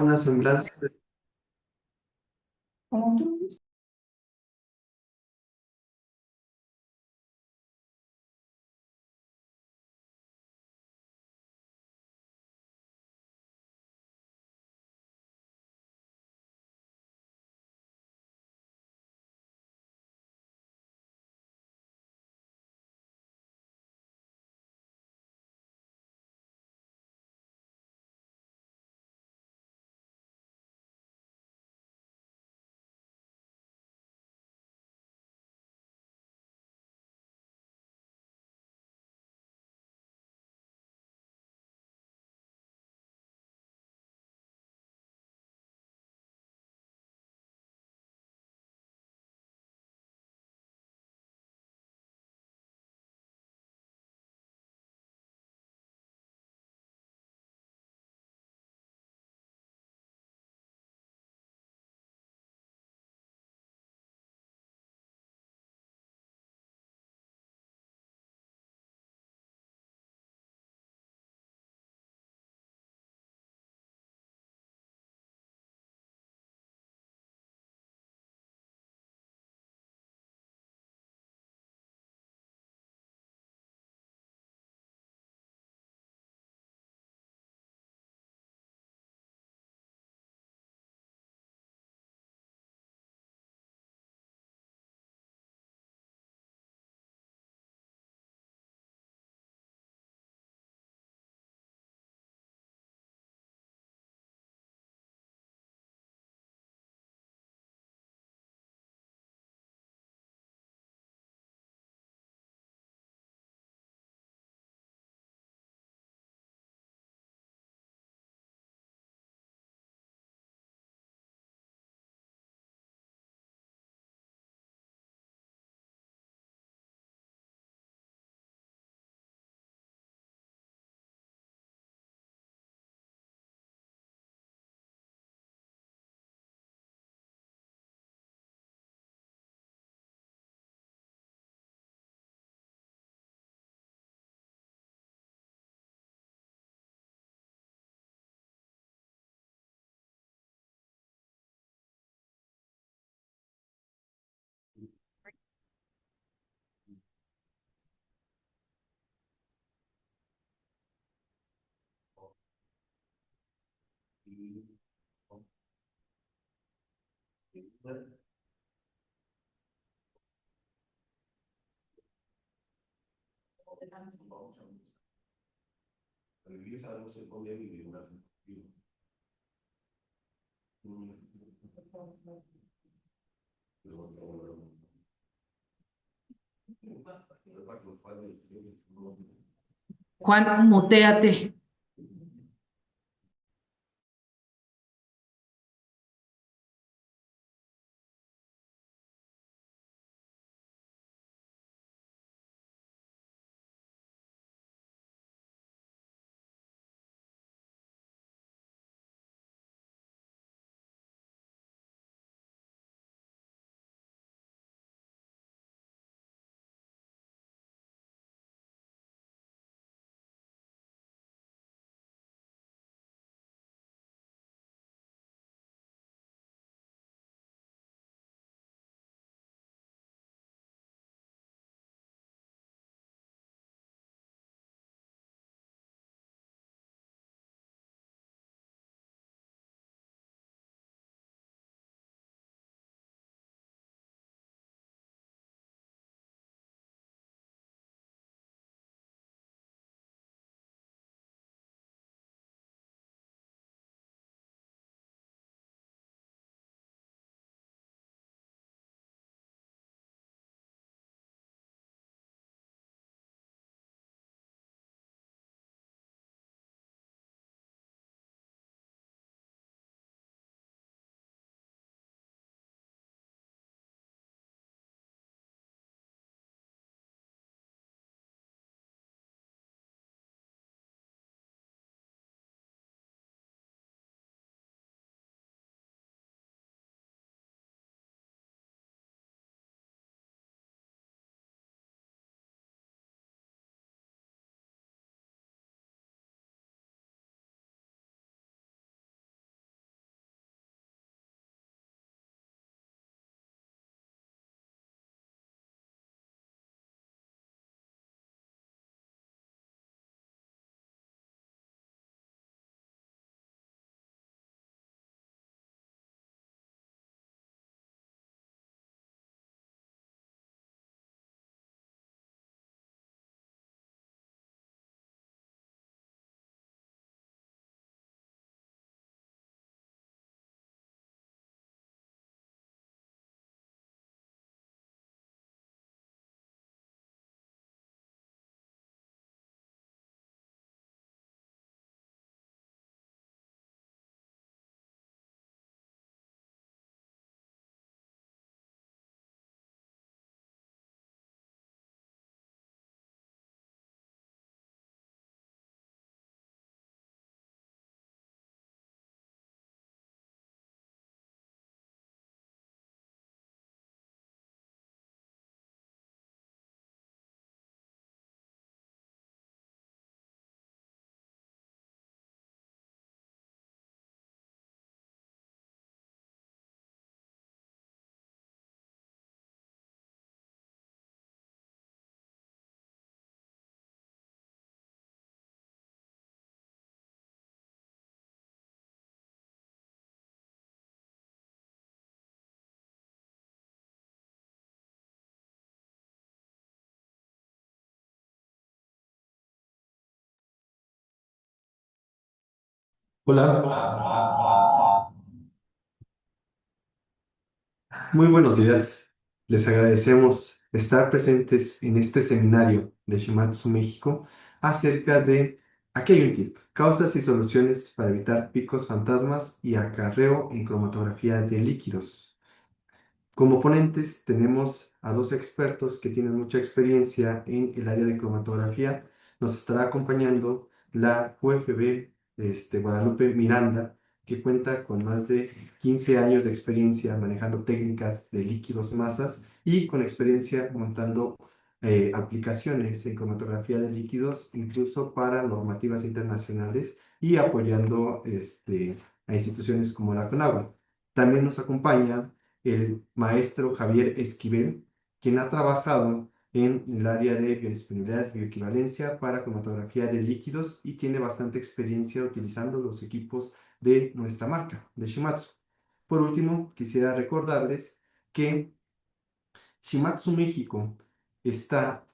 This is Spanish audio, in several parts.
una semblanza de... Como tú. Juan, muteate. Hola, muy buenos días. Les agradecemos estar presentes en este seminario de Shimatsu México acerca de aquí hay un tip, causas y soluciones para evitar picos fantasmas y acarreo en cromatografía de líquidos. Como ponentes tenemos a dos expertos que tienen mucha experiencia en el área de cromatografía. Nos estará acompañando la UFB Guadalupe Miranda, que cuenta con más de 15 años de experiencia manejando técnicas de líquidos masas y con experiencia montando aplicaciones en cromatografía de líquidos, incluso para normativas internacionales y apoyando a instituciones como la CONAGUA. También nos acompaña el maestro Javier Esquivel, quien ha trabajado en el área de biodisponibilidad y bioequivalencia para cromatografía de líquidos y tiene bastante experiencia utilizando los equipos de nuestra marca, de Shimatsu. Por último, quisiera recordarles que Shimatsu México está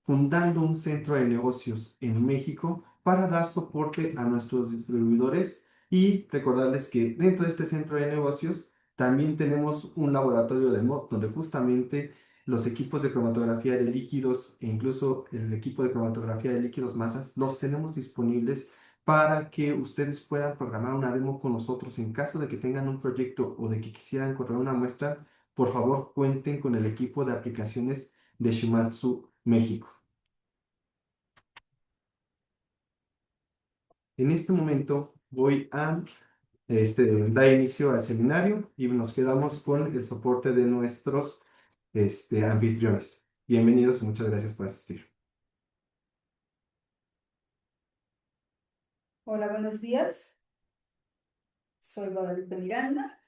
fundando un centro de negocios en México para dar soporte a nuestros distribuidores y recordarles que dentro de este centro de negocios también tenemos un laboratorio de demo donde justamente los equipos de cromatografía de líquidos e incluso el equipo de cromatografía de líquidos masas los tenemos disponibles para que ustedes puedan programar una demo con nosotros en caso de que tengan un proyecto o de que quisieran correr una muestra. Por favor, cuenten con el equipo de aplicaciones de Shimatsu México. En este momento voy a dar inicio al seminario y nos quedamos con el soporte de nuestros anfitriones. Bienvenidos y muchas gracias por asistir. Hola, buenos días. Soy Guadalupe Miranda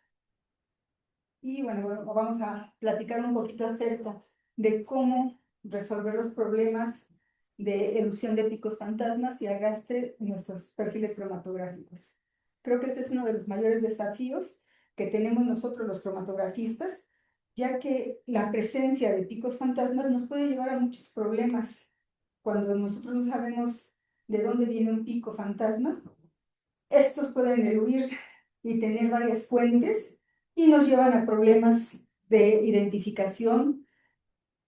y bueno, vamos a platicar un poquito acerca de cómo resolver los problemas de elusión de picos fantasmas y arrastre en nuestros perfiles cromatográficos. Creo que este es uno de los mayores desafíos que tenemos nosotros los cromatografistas, ya que la presencia de picos fantasmas nos puede llevar a muchos problemas. Cuando nosotros no sabemos de dónde viene un pico fantasma, estos pueden eludir y tener varias fuentes y nos llevan a problemas de identificación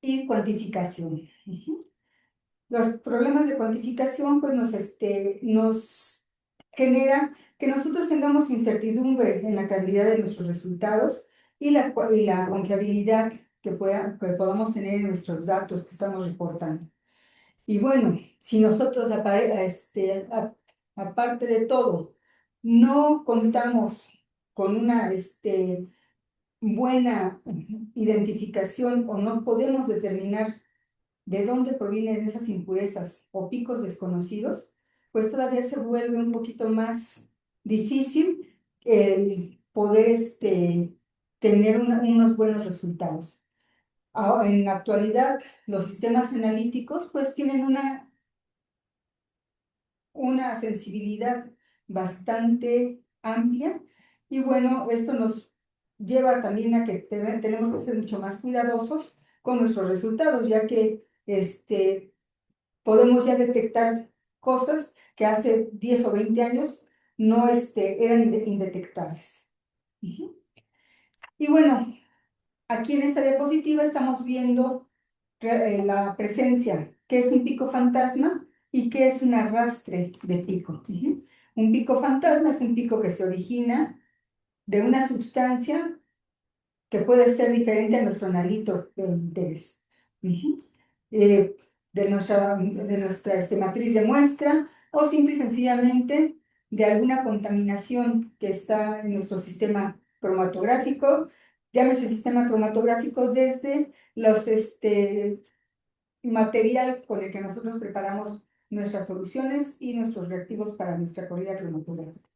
y cuantificación. Los problemas de cuantificación pues nos genera que nosotros tengamos incertidumbre en la calidad de nuestros resultados y la confiabilidad que podamos tener en nuestros datos que estamos reportando. Y bueno, si nosotros, aparte de todo, no contamos con una buena identificación o no podemos determinar de dónde provienen esas impurezas o picos desconocidos, pues todavía se vuelve un poquito más difícil el poder tener unos buenos resultados. En la actualidad, los sistemas analíticos pues tienen una sensibilidad bastante amplia y bueno, esto nos lleva también a que tenemos que ser mucho más cuidadosos con nuestros resultados, ya que podemos ya detectar cosas que hace 10 o 20 años no eran indetectables. Ujú. Y bueno, aquí en esta diapositiva estamos viendo la presencia, qué es un pico fantasma y qué es un arrastre de pico. Ujú. Un pico fantasma es un pico que se origina de una sustancia que puede ser diferente a nuestro analito de interés. Ujú. Eh, de nuestra matriz de muestra o simple y sencillamente de alguna contaminación que está en nuestro sistema cromatográfico, llámese sistema cromatográfico desde los material con el que nosotros preparamos nuestras soluciones y nuestros reactivos para nuestra corrida cromatográfica.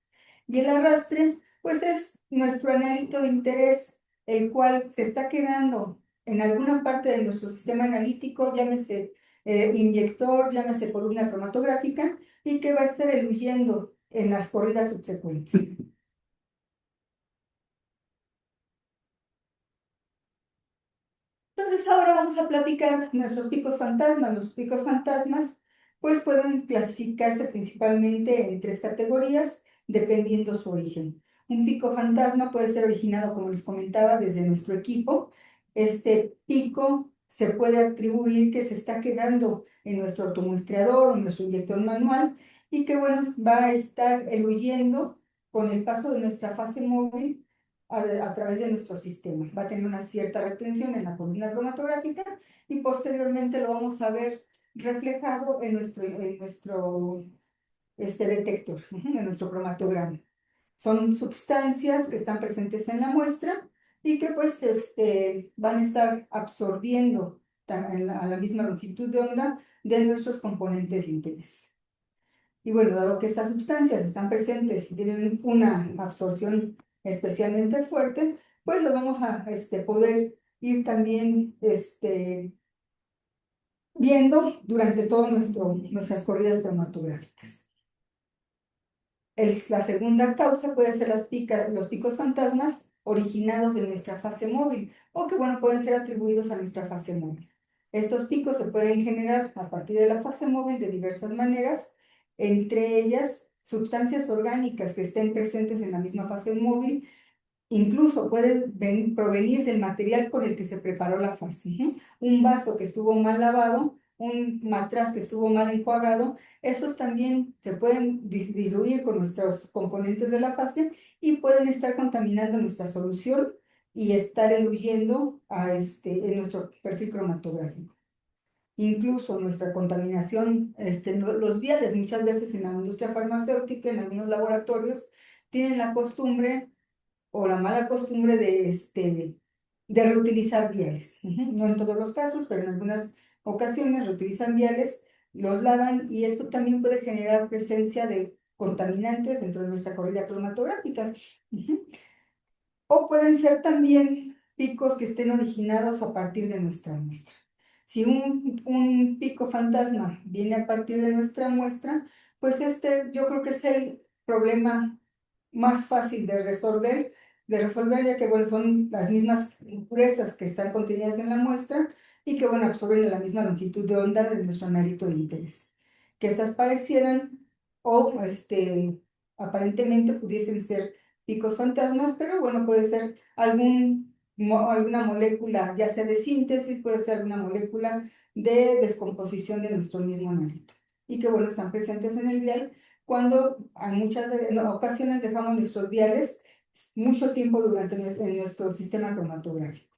Y el arrastre, pues es nuestro analito de interés, el cual se está quedando en alguna parte de nuestro sistema analítico, llámese inyector, llámese columna cromatográfica, y que va a estar eluyendo en las corridas subsecuentes. Entonces ahora vamos a platicar nuestros picos fantasmas. Los picos fantasmas pues pueden clasificarse principalmente en tres categorías dependiendo su origen. Un pico fantasma puede ser originado, como les comentaba, desde nuestro equipo. Este pico se puede atribuir que se está quedando en nuestro automuestreador o en nuestro inyector manual y que, bueno, va a estar eluyendo con el paso de nuestra fase móvil a través de nuestro sistema. Va a tener una cierta retención en la columna cromatográfica y posteriormente lo vamos a ver reflejado en nuestro detector, en nuestro cromatograma. Son sustancias que están presentes en la muestra y que pues van a estar absorbiendo a la misma longitud de onda de nuestros componentes de interés. Y bueno, dado que estas sustancias están presentes y tienen una absorción especialmente fuerte, pues lo vamos a poder ir también viendo durante todas nuestras corridas cromatográficas. La segunda causa puede ser los picos fantasmas originados de nuestra fase móvil o que, bueno, pueden ser atribuidos a nuestra fase móvil. Estos picos se pueden generar a partir de la fase móvil de diversas maneras, entre ellas sustancias orgánicas que estén presentes en la misma fase móvil. Incluso puede provenir del material con el que se preparó la fase. Un vaso que estuvo mal lavado, un matraz que estuvo mal enjuagado, esos también se pueden diluir con nuestros componentes de la fase y pueden estar contaminando nuestra solución y estar eluyendo en nuestro perfil cromatográfico. Incluso nuestra contaminación, los viales, muchas veces en la industria farmacéutica, en algunos laboratorios, tienen la costumbre o la mala costumbre de reutilizar viales. No en todos los casos, pero en algunas ocasiones reutilizan viales, los lavan y esto también puede generar presencia de contaminantes dentro de nuestra corrida cromatográfica. O pueden ser también picos que estén originados a partir de nuestra muestra. Si un pico fantasma viene a partir de nuestra muestra, pues yo creo que es el problema más fácil de resolver, ya que, bueno, son las mismas impurezas que están contenidas en la muestra y que, bueno, absorben la misma longitud de onda de nuestro analito de interés. Que estas parecieran o aparentemente pudiesen ser picos fantasmas, pero bueno, puede ser alguna molécula, ya sea de síntesis, puede ser alguna molécula de descomposición de nuestro mismo analito. Y que, bueno, están presentes en el vial cuando en ocasiones dejamos nuestros viales mucho tiempo en nuestro sistema cromatográfico.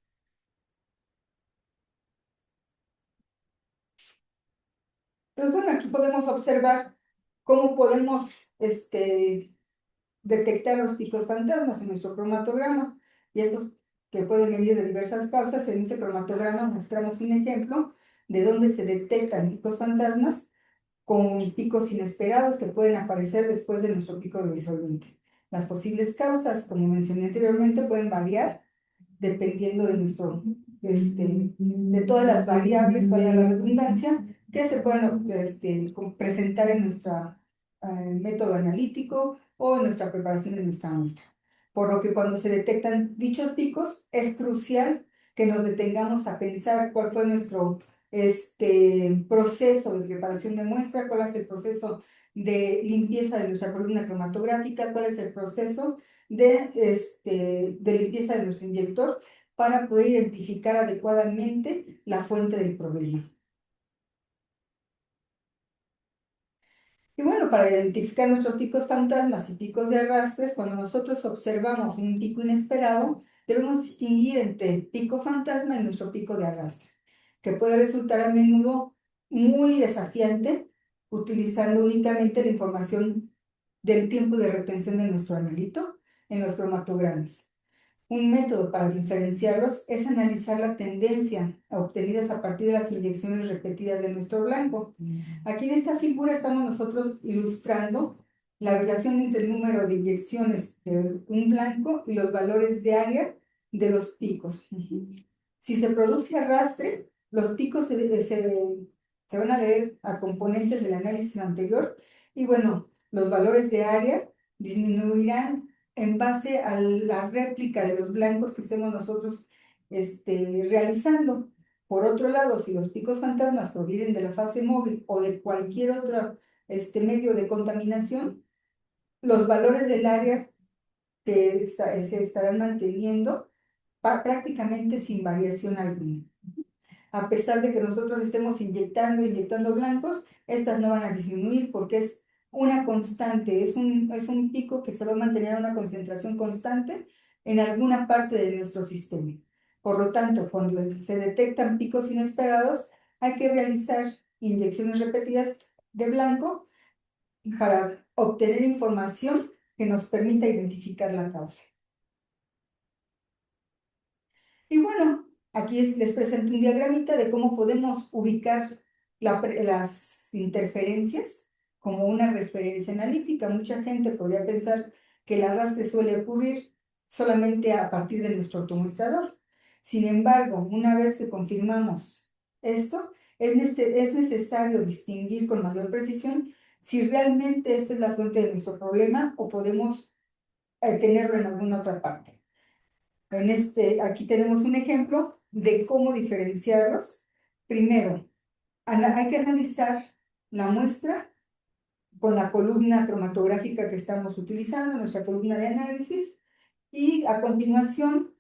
Entonces, bueno, aquí podemos observar cómo podemos detectar los picos fantasmas en nuestro cromatograma, y eso que pueden venir de diversas causas. En este cromatograma mostramos un ejemplo de dónde se detectan picos fantasmas con picos inesperados que pueden aparecer después de nuestro pico de disolvente. Las posibles causas, como mencioné anteriormente, pueden variar dependiendo de todas las variables, para la redundancia, que se pueden presentar en nuestro método analítico o en nuestra preparación de nuestra muestra. Por lo que cuando se detectan dichos picos, es crucial que nos detengamos a pensar cuál fue nuestro proceso de preparación de muestra, cuál es el proceso de limpieza de nuestra columna cromatográfica, cuál es el proceso de limpieza de nuestro inyector para poder identificar adecuadamente la fuente del problema. Y bueno, para identificar nuestros picos fantasmas y picos de arrastres, cuando nosotros observamos un pico inesperado, debemos distinguir entre el pico fantasma y nuestro pico de arrastre, que puede resultar a menudo muy desafiante utilizando únicamente la información del tiempo de retención de nuestro analito en los cromatogramas. Un método para diferenciarlos es analizar la tendencia obtenidas a partir de las inyecciones repetidas de nuestro blanco. Aquí en esta figura estamos nosotros ilustrando la relación entre el número de inyecciones de un blanco y los valores de área de los picos. Si se produce arrastre, los picos se van a leer a componentes del análisis anterior y, bueno, los valores de área disminuirán en base a la réplica de los blancos que estemos nosotros realizando. Por otro lado, si los picos fantasmas provienen de la fase móvil o de cualquier otro medio de contaminación, los valores del área que se estarán manteniendo prácticamente sin variación alguna. A pesar de que nosotros estemos inyectando blancos, estas no van a disminuir porque es una constante, es un pico que se va a mantener a una concentración constante en alguna parte de nuestro sistema. Por lo tanto, cuando se detectan picos inesperados, hay que realizar inyecciones repetidas de blanco para obtener información que nos permita identificar la causa. Y bueno, aquí les presento un diagramita de cómo podemos ubicar las interferencias como una referencia analítica. Mucha gente podría pensar que el arrastre suele ocurrir solamente a partir de nuestro automuestrador. Sin embargo, una vez que confirmamos esto, es necesario distinguir con mayor precisión si realmente esta es la fuente de nuestro problema o podemos tenerlo en alguna otra parte. Aquí tenemos un ejemplo de cómo diferenciarlos. Primero, hay que analizar la muestra con la columna cromatográfica que estamos utilizando, nuestra columna de análisis, y a continuación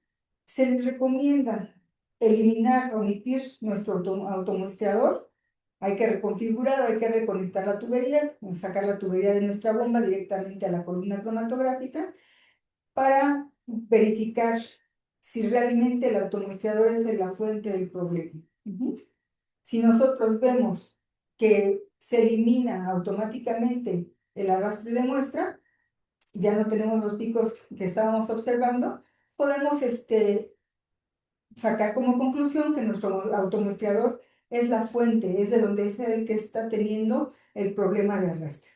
se les recomienda eliminar, omitir nuestro automuestrador. Hay que reconfigurar o hay que reconectar la tubería, sacar la tubería de nuestra bomba directamente a la columna cromatográfica para verificar si realmente el automuestrador es la fuente del problema. Si nosotros vemos que se elimina automáticamente el arrastre de muestra, ya no tenemos los picos que estábamos observando, podemos sacar como conclusión que nuestro automuestrador es la fuente, es de donde es el que está teniendo el problema de arrastre.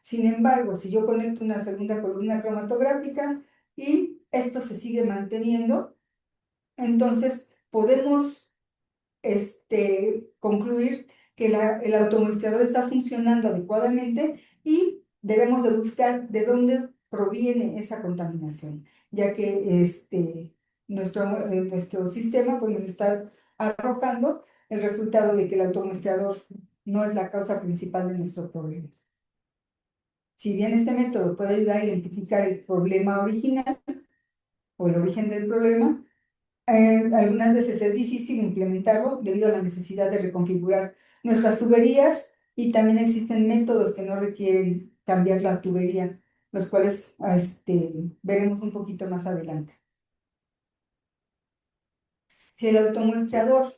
Sin embargo, si yo conecto una segunda columna cromatográfica y esto se sigue manteniendo, entonces podemos concluir que el automuestrador está funcionando adecuadamente y debemos de buscar de dónde proviene esa contaminación, ya que nuestro sistema pues, nos está arrojando el resultado de que el automuestrador no es la causa principal de nuestro problema. Si bien este método puede ayudar a identificar el problema original o el origen del problema, algunas veces es difícil implementarlo debido a la necesidad de reconfigurar nuestras tuberías y también existen métodos que no requieren cambiar la tubería, los cuales veremos un poquito más adelante. Si el automuestrador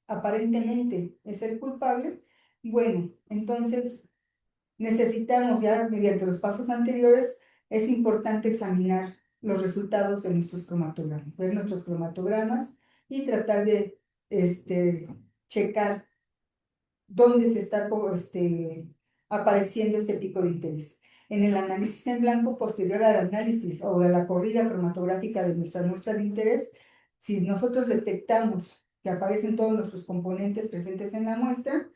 aparentemente es el culpable, bueno, entonces necesitamos ya mediante los pasos anteriores, es importante examinar los resultados de nuestros cromatogramas, ver nuestros cromatogramas y tratar de checar dónde se está apareciendo este pico de interés. En el análisis en blanco posterior al análisis o a la corrida cromatográfica de nuestra muestra de interés, si nosotros detectamos que aparecen todos nuestros componentes presentes en la muestra,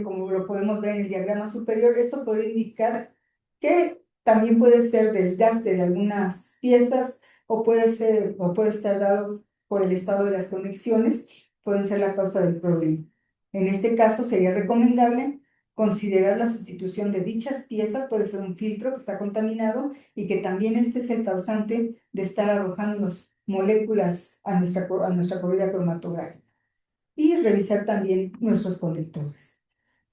como lo podemos ver en el diagrama superior, esto puede indicar que también puede ser desgaste de algunas piezas o puede estar dado por el estado de las conexiones, pueden ser la causa del problema. En este caso sería recomendable considerar la sustitución de dichas piezas, puede ser un filtro que está contaminado y que también este es el causante de estar arrojando moléculas a nuestra corrida cromatográfica. Y revisar también nuestros conectores.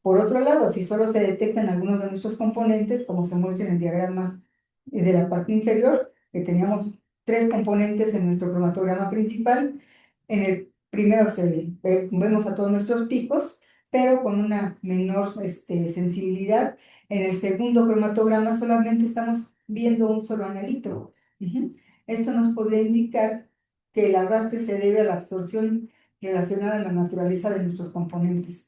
Por otro lado, si solo se detectan algunos de nuestros componentes, como se muestra en el diagrama de la parte inferior, que teníamos 3 componentes en nuestro cromatograma principal, en el primero vemos a todos nuestros picos, pero con una menor sensibilidad. En el segundo cromatograma solamente estamos viendo un solo analito. Esto nos podría indicar que el arrastre se debe a la absorción relacionada a la naturaleza de nuestros componentes.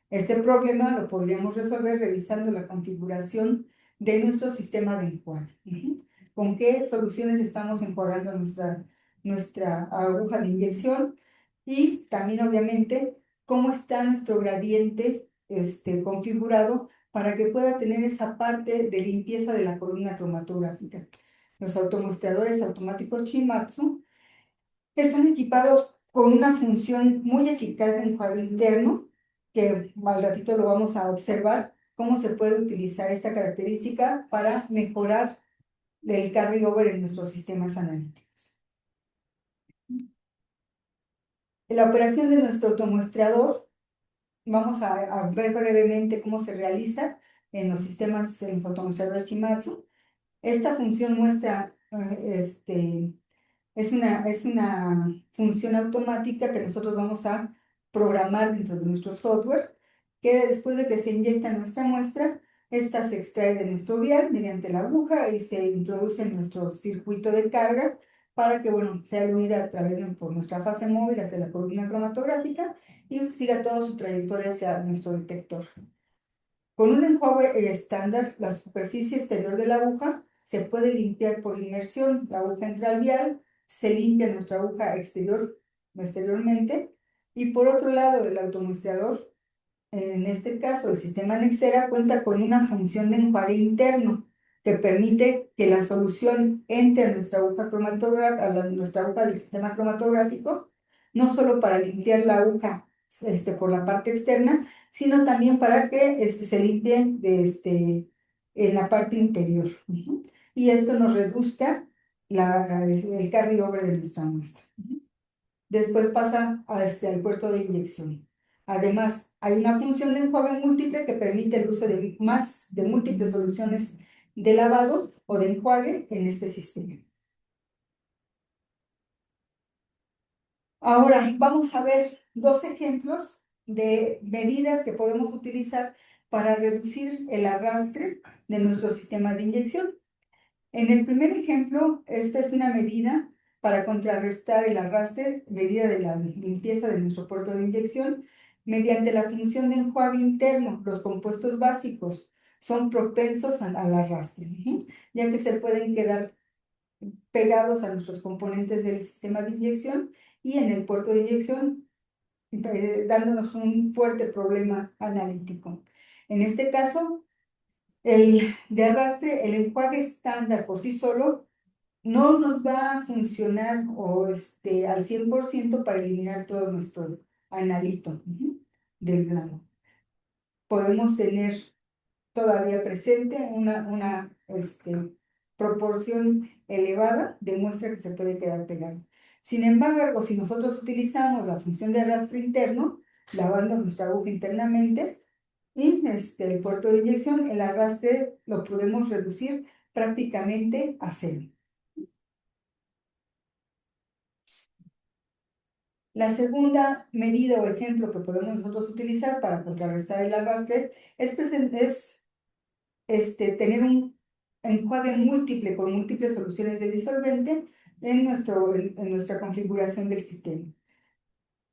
Este problema lo podríamos resolver revisando la configuración de nuestro sistema de enjuague. ¿Con qué soluciones estamos enjuagando nuestra aguja de inyección? Y también, obviamente, cómo está nuestro gradiente configurado para que pueda tener esa parte de limpieza de la columna cromatográfica. Los automuestradores automáticos Shimatsu están equipados con una función muy eficaz de enjuague interno, que al ratito lo vamos a observar, cómo se puede utilizar esta característica para mejorar el carryover en nuestros sistemas analíticos. En la operación de nuestro automuestreador, vamos a ver brevemente cómo se realiza en los sistemas, en los automuestreadores Shimadzu. Esta función muestra, es una función automática que nosotros vamos a programar dentro de nuestro software, que después de que se inyecta nuestra muestra, esta se extrae de nuestro vial mediante la aguja y se introduce en nuestro circuito de carga para que, bueno, sea leída a través por nuestra fase móvil hacia la columna cromatográfica y siga toda su trayectoria hacia nuestro detector. Con un enjuague estándar, la superficie exterior de la aguja se puede limpiar por inmersión. La aguja entra al vial, se limpia nuestra aguja exteriormente, y por otro lado, el automuestreador, en este caso el sistema Nexera, cuenta con una función de enjuague interno que permite que la solución entre a nuestra aguja cromatográfica, nuestra aguja del sistema cromatográfico, no solo para limpiar la aguja por la parte externa, sino también para que se limpie en la parte interior. Y esto nos reduzca el carryover de nuestra muestra. Después pasa hacia el puerto de inyección. Además, hay una función de enjuague múltiple que permite el uso de múltiples soluciones de lavado o de enjuague en este sistema. Ahora vamos a ver dos ejemplos de medidas que podemos utilizar para reducir el arrastre de nuestro sistema de inyección. En el primer ejemplo, esta es una medida para contrarrestar el arrastre, medida de la limpieza de nuestro puerto de inyección, mediante la función de enjuague interno. Los compuestos básicos son propensos al arrastre, ya que se pueden quedar pegados a nuestros componentes del sistema de inyección y en el puerto de inyección, dándonos un fuerte problema analítico. En este caso, el de arrastre, el enjuague estándar por sí solo no nos va a funcionar al 100% para eliminar todo nuestro analito del grano. Podemos tener todavía presente una proporción elevada de muestra que se puede quedar pegada. Sin embargo, si nosotros utilizamos la función de arrastre interno, lavando nuestra aguja internamente, y el puerto de inyección, el arrastre lo podemos reducir prácticamente a cero. La segunda medida o ejemplo que podemos nosotros utilizar para contrarrestar el arrastre es tener un enjuague múltiple con múltiples soluciones de disolvente en nuestra configuración del sistema.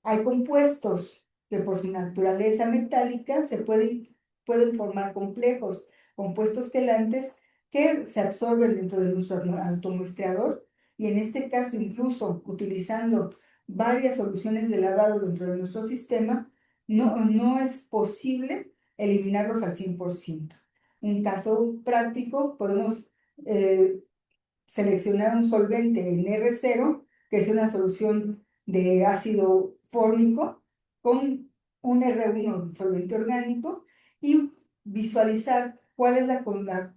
Hay compuestos que por su naturaleza metálica pueden formar complejos, compuestos quelantes que se absorben dentro de nuestro automuestreador, y en este caso incluso utilizando varias soluciones de lavado dentro de nuestro sistema, no es posible eliminarlos al 100%. Un caso práctico, podemos seleccionar un solvente en R0, que es una solución de ácido fórmico, con un R1 de solvente orgánico, y visualizar cuál es la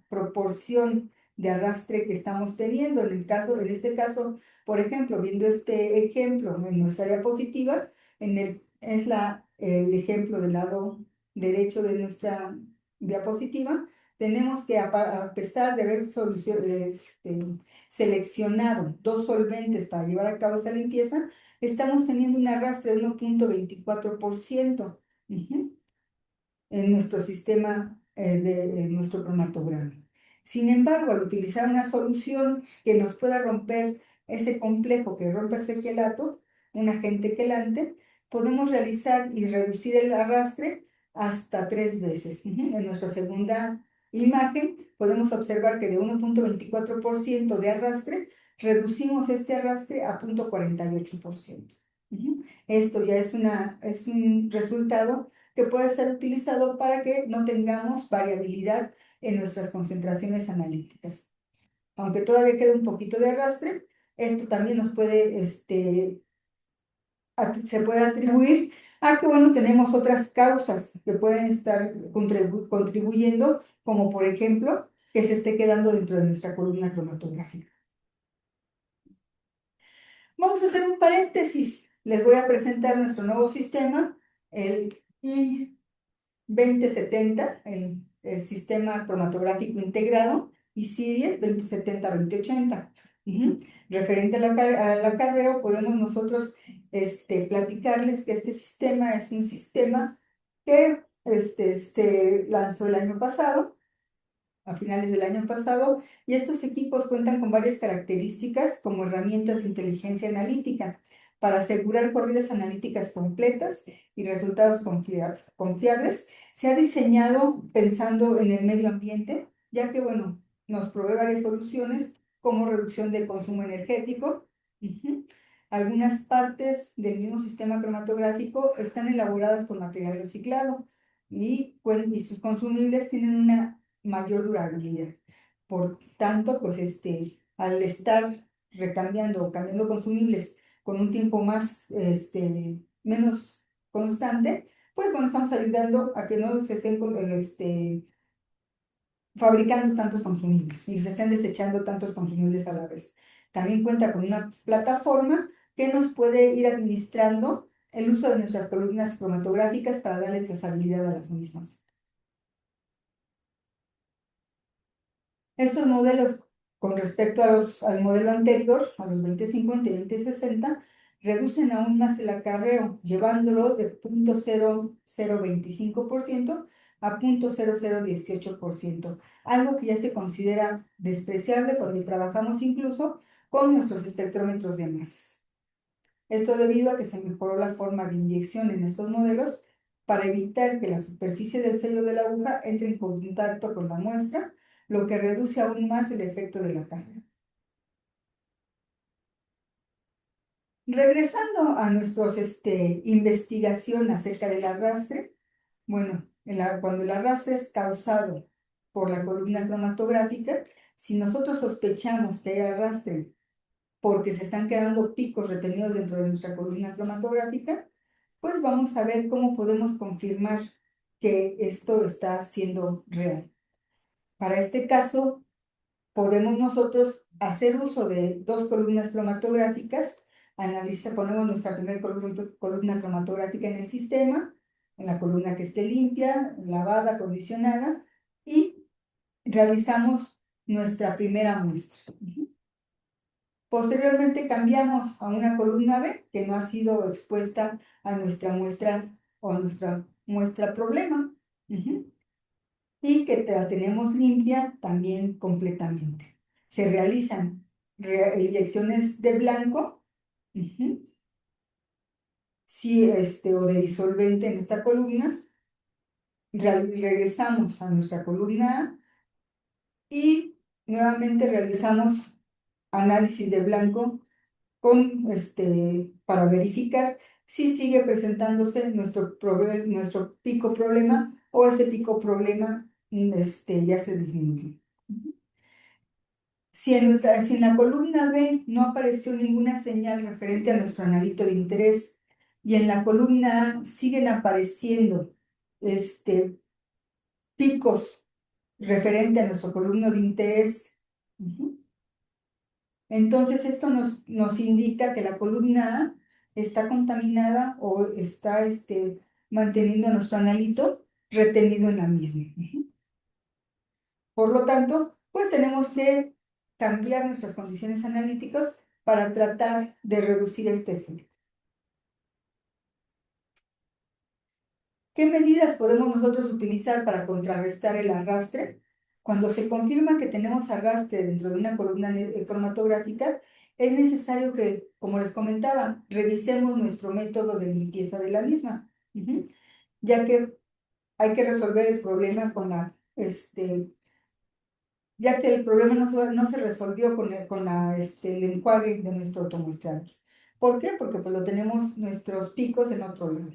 proporción de arrastre que estamos teniendo. En este caso, por ejemplo, viendo este ejemplo en nuestra diapositiva, es el ejemplo del lado derecho de nuestra diapositiva. Tenemos que, a pesar de haber seleccionado dos solventes para llevar a cabo esta limpieza, estamos teniendo un arrastre de 1.24% en nuestro sistema, en nuestro cromatograma. Sin embargo, al utilizar una solución que nos pueda romper ese complejo, que rompa ese quelato, un agente quelante, podemos realizar y reducir el arrastre hasta 3 veces. En nuestra segunda imagen podemos observar que de 1.24% de arrastre, reducimos este arrastre a 0.48%. Esto ya es un resultado que puede ser utilizado para que no tengamos variabilidad en nuestras concentraciones analíticas. Aunque todavía queda un poquito de arrastre, esto también nos puede, se puede atribuir Que bueno, tenemos otras causas que pueden estar contribuyendo, como por ejemplo, que se esté quedando dentro de nuestra columna cromatográfica. Vamos a hacer un paréntesis. Les voy a presentar nuestro nuevo sistema, el I-2070, el sistema cromatográfico integrado, y Series 2070-2080. Referente al acarreo, podemos nosotros platicarles que este sistema es un sistema que se lanzó el año pasado, a finales del año pasado, y estos equipos cuentan con varias características como herramientas de inteligencia analítica para asegurar corridas analíticas completas y resultados confiables. Se ha diseñado pensando en el medio ambiente, ya que, bueno, nos provee varias soluciones como reducción del consumo energético. Algunas partes del mismo sistema cromatográfico están elaboradas con material reciclado y sus consumibles tienen una mayor durabilidad. Por tanto, pues al estar recambiando o cambiando consumibles con un tiempo menos constante, pues bueno, estamos ayudando a que no se estén fabricando tantos consumibles y se estén desechando tantos consumibles a la vez. También cuenta con una plataforma que nos puede ir administrando el uso de nuestras columnas cromatográficas para darle trazabilidad a las mismas. Estos modelos, con respecto al modelo anterior, a los 2050 y 2060, reducen aún más el acarreo, llevándolo de 0.0025% a 0.0018%, algo que ya se considera despreciable cuando trabajamos incluso con nuestros espectrómetros de masas. Esto debido a que se mejoró la forma de inyección en estos modelos para evitar que la superficie del sello de la aguja entre en contacto con la muestra, lo que reduce aún más el efecto de la carga. Regresando a nuestra investigación acerca del arrastre, bueno, cuando el arrastre es causado por la columna cromatográfica, si nosotros sospechamos que hay arrastre porque se están quedando picos retenidos dentro de nuestra columna cromatográfica, pues vamos a ver cómo podemos confirmar que esto está siendo real. Para este caso, podemos nosotros hacer uso de dos columnas cromatográficas, ponemos nuestra primera columna cromatográfica en el sistema, en la columna que esté limpia, lavada, acondicionada, y realizamos nuestra primera muestra. Posteriormente cambiamos a una columna B que no ha sido expuesta a nuestra muestra o a nuestra muestra problema. Y que la tenemos limpia también completamente. Se realizan inyecciones de blanco, o de disolvente en esta columna. Regresamos a nuestra columna A y nuevamente realizamos análisis de blanco para verificar si sigue presentándose nuestro pico problema o ese pico problema ya se disminuyó. Si en la columna B no apareció ninguna señal referente a nuestro analito de interés y en la columna A siguen apareciendo picos referente a nuestro columna de interés, entonces esto nos indica que la columna A está contaminada o está manteniendo nuestro analito retenido en la misma. Por lo tanto, pues tenemos que cambiar nuestras condiciones analíticas para tratar de reducir este efecto. ¿Qué medidas podemos nosotros utilizar para contrarrestar el arrastre? Cuando se confirma que tenemos arrastre dentro de una columna cromatográfica, es necesario que, como les comentaba, revisemos nuestro método de limpieza de la misma, ya que hay que resolver el problema ya que el problema no se resolvió con el enjuague de nuestro automuestrado. ¿Por qué? Porque pues lo tenemos nuestros picos en otro lado.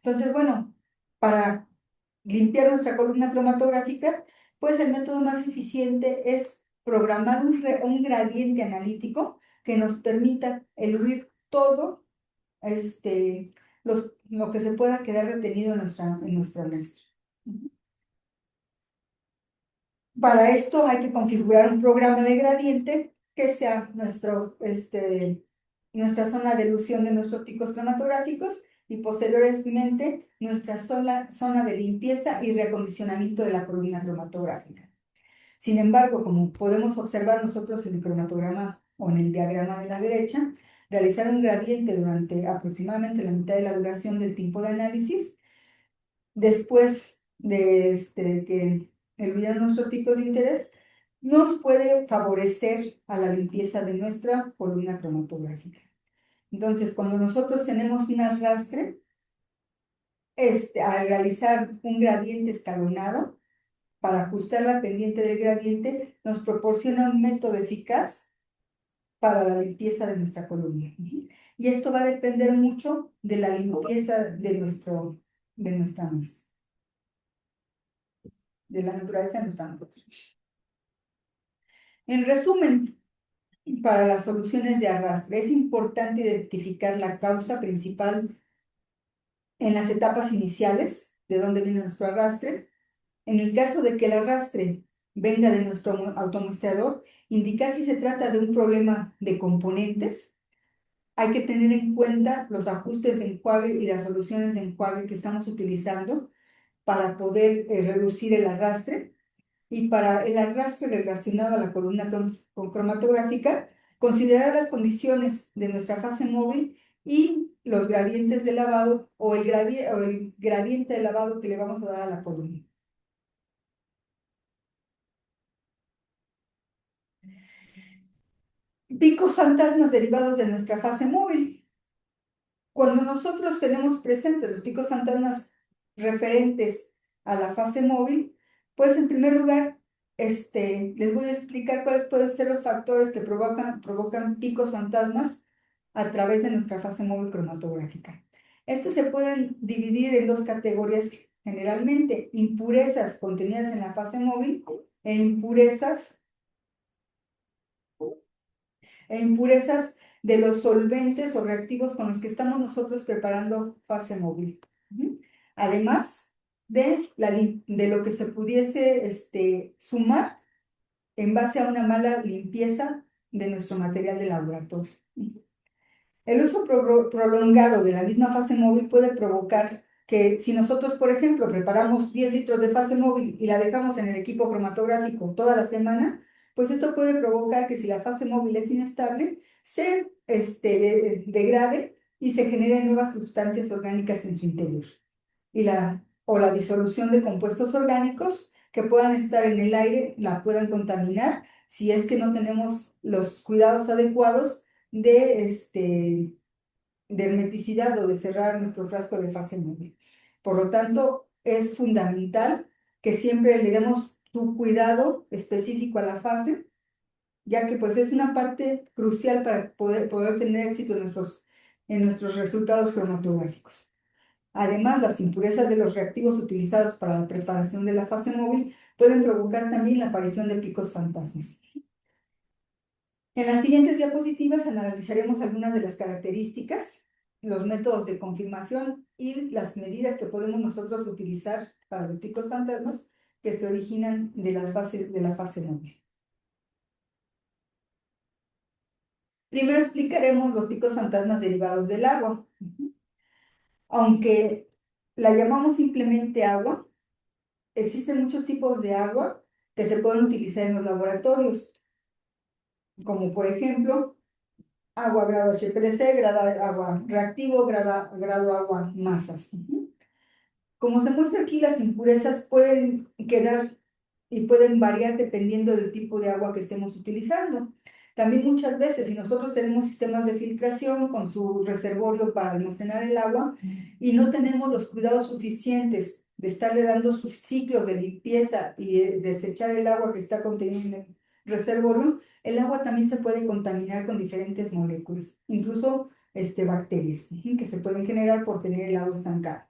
Entonces, bueno, para limpiar nuestra columna cromatográfica, pues el método más eficiente es programar un gradiente analítico que nos permita eludir todo lo que se pueda quedar retenido en nuestra muestra. Para esto hay que configurar un programa de gradiente que sea nuestra zona de elusión de nuestros picos cromatográficos y posteriormente nuestra zona de limpieza y reacondicionamiento de la columna cromatográfica. Sin embargo, como podemos observar nosotros en el cromatograma o en el diagrama de la derecha, realizar un gradiente durante aproximadamente la mitad de la duración del tiempo de análisis, después de que eludian nuestros picos de interés, nos puede favorecer a la limpieza de nuestra columna cromatográfica. Entonces, cuando nosotros tenemos un arrastre, al realizar un gradiente escalonado, para ajustar la pendiente del gradiente, nos proporciona un método eficaz para la limpieza de nuestra columna. Y esto va a depender mucho de la limpieza de nuestra muestra, de la naturaleza de nuestra muestra. En resumen, para las soluciones de arrastre, es importante identificar la causa principal en las etapas iniciales, de dónde viene nuestro arrastre. En el caso de que el arrastre venga de nuestro automuestreador, indicar si se trata de un problema de componentes. Hay que tener en cuenta los ajustes de enjuague y las soluciones de enjuague que estamos utilizando para poder reducir el arrastre. Y para el arrastre relacionado a la columna cromatográfica, considerar las condiciones de nuestra fase móvil y los gradientes de lavado o el gradiente de lavado que le vamos a dar a la columna. Picos fantasmas derivados de nuestra fase móvil. Cuando nosotros tenemos presentes los picos fantasmas referentes a la fase móvil, pues en primer lugar, les voy a explicar cuáles pueden ser los factores que provocan picos fantasmas a través de nuestra fase móvil cromatográfica. Estos se pueden dividir en dos categorías generalmente: impurezas contenidas en la fase móvil e impurezas de los solventes o reactivos con los que estamos nosotros preparando fase móvil. Además de lo que se pudiese sumar en base a una mala limpieza de nuestro material de laboratorio. El uso prolongado de la misma fase móvil puede provocar que si nosotros, por ejemplo, preparamos 10 litros de fase móvil y la dejamos en el equipo cromatográfico toda la semana, pues esto puede provocar que si la fase móvil es inestable, se degrade y se generen nuevas sustancias orgánicas en su interior. O la disolución de compuestos orgánicos que puedan estar en el aire la puedan contaminar si es que no tenemos los cuidados adecuados de hermeticidad o de cerrar nuestro frasco de fase móvil. Por lo tanto, es fundamental que siempre le demos un cuidado específico a la fase, ya que pues es una parte crucial para poder tener éxito en nuestros resultados cromatográficos. Además, las impurezas de los reactivos utilizados para la preparación de la fase móvil pueden provocar también la aparición de picos fantasmas. En las siguientes diapositivas analizaremos algunas de las características, los métodos de confirmación y las medidas que podemos nosotros utilizar para los picos fantasmas que se originan de la fase móvil. Primero explicaremos los picos fantasmas derivados del agua. Aunque la llamamos simplemente agua, existen muchos tipos de agua que se pueden utilizar en los laboratorios, como por ejemplo agua grado HPLC, grado agua reactivo, grado agua masas. Como se muestra aquí, las impurezas pueden quedar y pueden variar dependiendo del tipo de agua que estemos utilizando. También muchas veces, si nosotros tenemos sistemas de filtración con su reservorio para almacenar el agua y no tenemos los cuidados suficientes de estarle dando sus ciclos de limpieza y de desechar el agua que está contenida en el reservorio, el agua también se puede contaminar con diferentes moléculas, incluso bacterias que se pueden generar por tener el agua estancada.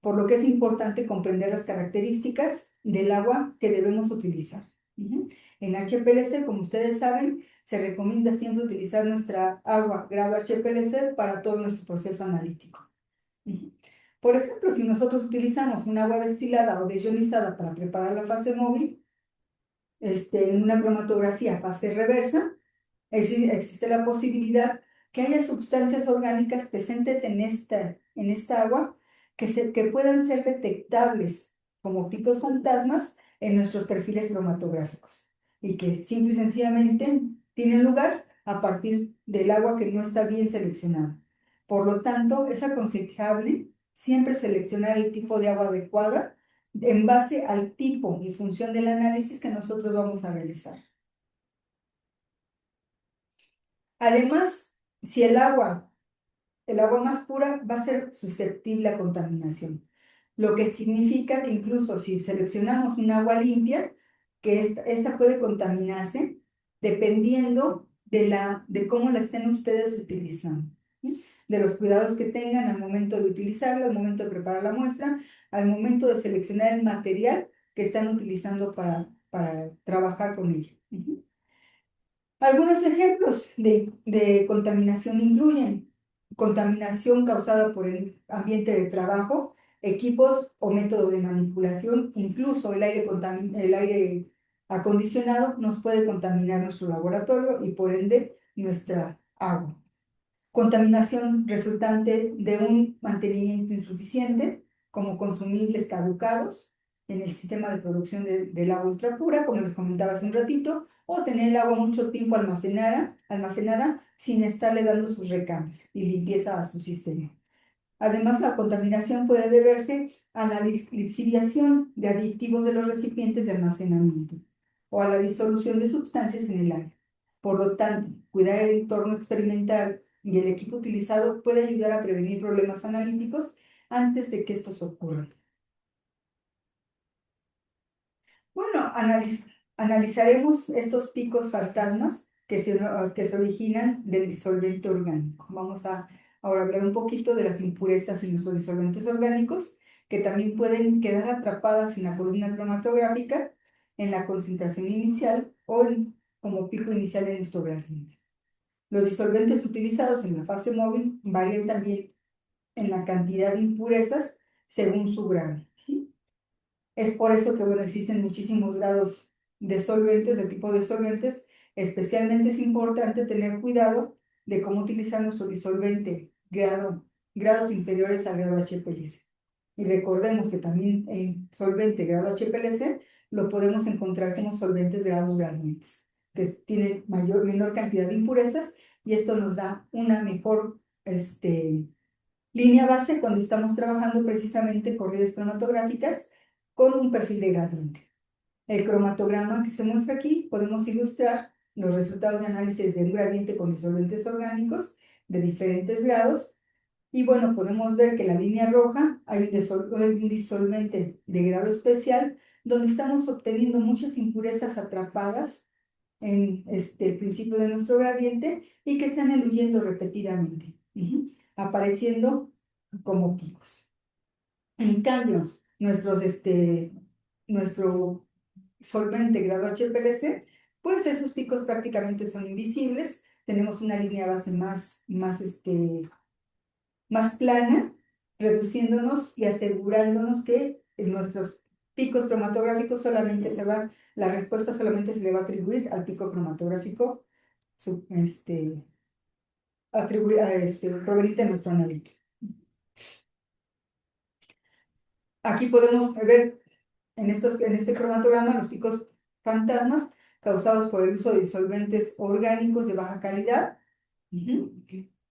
Por lo que es importante comprender las características del agua que debemos utilizar. En HPLC, como ustedes saben, se recomienda siempre utilizar nuestra agua grado HPLC para todo nuestro proceso analítico. Por ejemplo, si nosotros utilizamos un agua destilada o desionizada para preparar la fase móvil, en una cromatografía fase reversa, existe la posibilidad que haya sustancias orgánicas presentes en esta agua que puedan ser detectables como picos fantasmas en nuestros perfiles cromatográficos y que simple y sencillamente tienen lugar a partir del agua que no está bien seleccionada. Por lo tanto, es aconsejable siempre seleccionar el tipo de agua adecuada en base al tipo y función del análisis que nosotros vamos a realizar. Además, si el agua más pura va a ser susceptible a contaminación, lo que significa que incluso si seleccionamos un agua limpia, que esta puede contaminarse dependiendo de cómo la estén ustedes utilizando, ¿sí? De los cuidados que tengan al momento de utilizarla, al momento de preparar la muestra, al momento de seleccionar el material que están utilizando para trabajar con ella. Algunos ejemplos de contaminación incluyen contaminación causada por el ambiente de trabajo, equipos o método de manipulación, incluso el aire acondicionado nos puede contaminar nuestro laboratorio y por ende nuestra agua. Contaminación resultante de un mantenimiento insuficiente, como consumibles caducados en el sistema de producción del agua ultrapura, como les comentaba hace un ratito, o tener el agua mucho tiempo almacenada sin estarle dando sus recambios y limpieza a su sistema. Además, la contaminación puede deberse a la lixiviación de aditivos de los recipientes de almacenamiento o a la disolución de sustancias en el aire. Por lo tanto, cuidar el entorno experimental y el equipo utilizado puede ayudar a prevenir problemas analíticos antes de que estos ocurran. Bueno, analizaremos estos picos fantasmas que se originan del disolvente orgánico. Vamos a ahora hablar un poquito de las impurezas en nuestros disolventes orgánicos, que también pueden quedar atrapadas en la columna cromatográfica en la concentración inicial o como pico inicial en nuestro gradiente. Los disolventes utilizados en la fase móvil varían también en la cantidad de impurezas según su grado. Es por eso que, bueno, existen muchísimos grados de solventes, de tipo de solventes. Especialmente es importante tener cuidado de cómo utilizar nuestro disolvente grados inferiores al grado HPLC. Y recordemos que también el solvente grado HPLC lo podemos encontrar como solventes grado gradientes, que tienen menor cantidad de impurezas y esto nos da una mejor línea base cuando estamos trabajando precisamente corrientes cromatográficas con un perfil de gradiente. El cromatograma que se muestra aquí, podemos ilustrar los resultados de análisis de un gradiente con disolventes orgánicos de diferentes grados. Y bueno, podemos ver que en la línea roja hay un disolvente de grado especial, donde estamos obteniendo muchas impurezas atrapadas en el principio de nuestro gradiente y que están eluyendo repetidamente, apareciendo como picos. En cambio, nuestro solvente grado HPLC, pues esos picos prácticamente son invisibles. Tenemos una línea base más plana, reduciéndonos y asegurándonos que en nuestros picos cromatográficos la respuesta solamente se le va a atribuir al pico cromatográfico proveniente de nuestro analito. Aquí podemos ver en este cromatograma los picos fantasmas causados por el uso de disolventes orgánicos de baja calidad.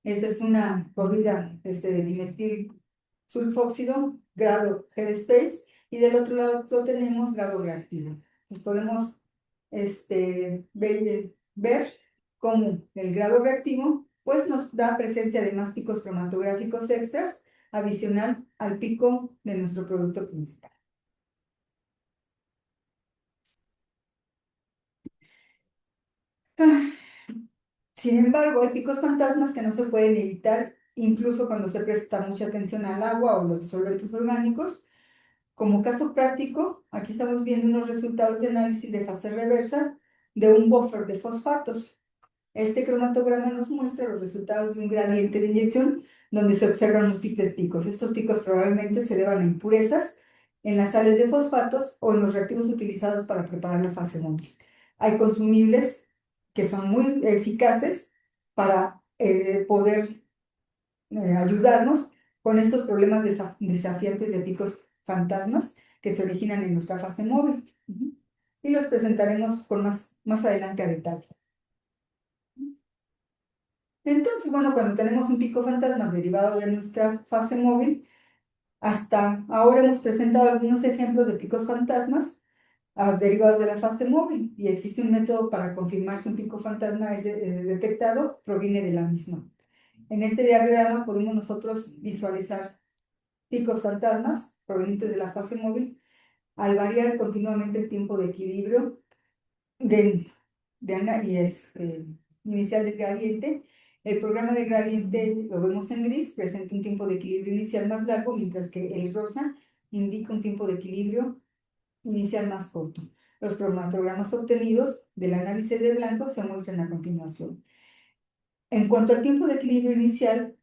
Esa es una corrida de dimetil sulfóxido, grado Headspace, y del otro lado lo tenemos grado reactivo. Entonces podemos ver cómo el grado reactivo pues nos da presencia de más picos cromatográficos extras adicional al pico de nuestro producto principal. Sin embargo, hay picos fantasmas que no se pueden evitar, incluso cuando se presta mucha atención al agua o los disolventes orgánicos. Como caso práctico, aquí estamos viendo unos resultados de análisis de fase reversa de un buffer de fosfatos. Este cromatograma nos muestra los resultados de un gradiente de inyección donde se observan múltiples picos. Estos picos probablemente se deban a impurezas en las sales de fosfatos o en los reactivos utilizados para preparar la fase móvil. Hay consumibles que son muy eficaces para poder ayudarnos con estos problemas desafiantes de picos fantasmas que se originan en nuestra fase móvil. Y los presentaremos con más adelante a detalle. Entonces, bueno, cuando tenemos un pico fantasma derivado de nuestra fase móvil, hasta ahora hemos presentado algunos ejemplos de picos fantasmas derivados de la fase móvil, y existe un método para confirmar si un pico fantasma es detectado, proviene de la misma. En este diagrama podemos nosotros visualizar picos fantasmas provenientes de la fase móvil al variar continuamente el tiempo de equilibrio de, inicial del gradiente. El programa de gradiente lo vemos en gris, presenta un tiempo de equilibrio inicial más largo, mientras que el rosa indica un tiempo de equilibrio inicial más corto. Los cromatogramas obtenidos del análisis de blanco se muestran a continuación. En cuanto al tiempo de equilibrio inicial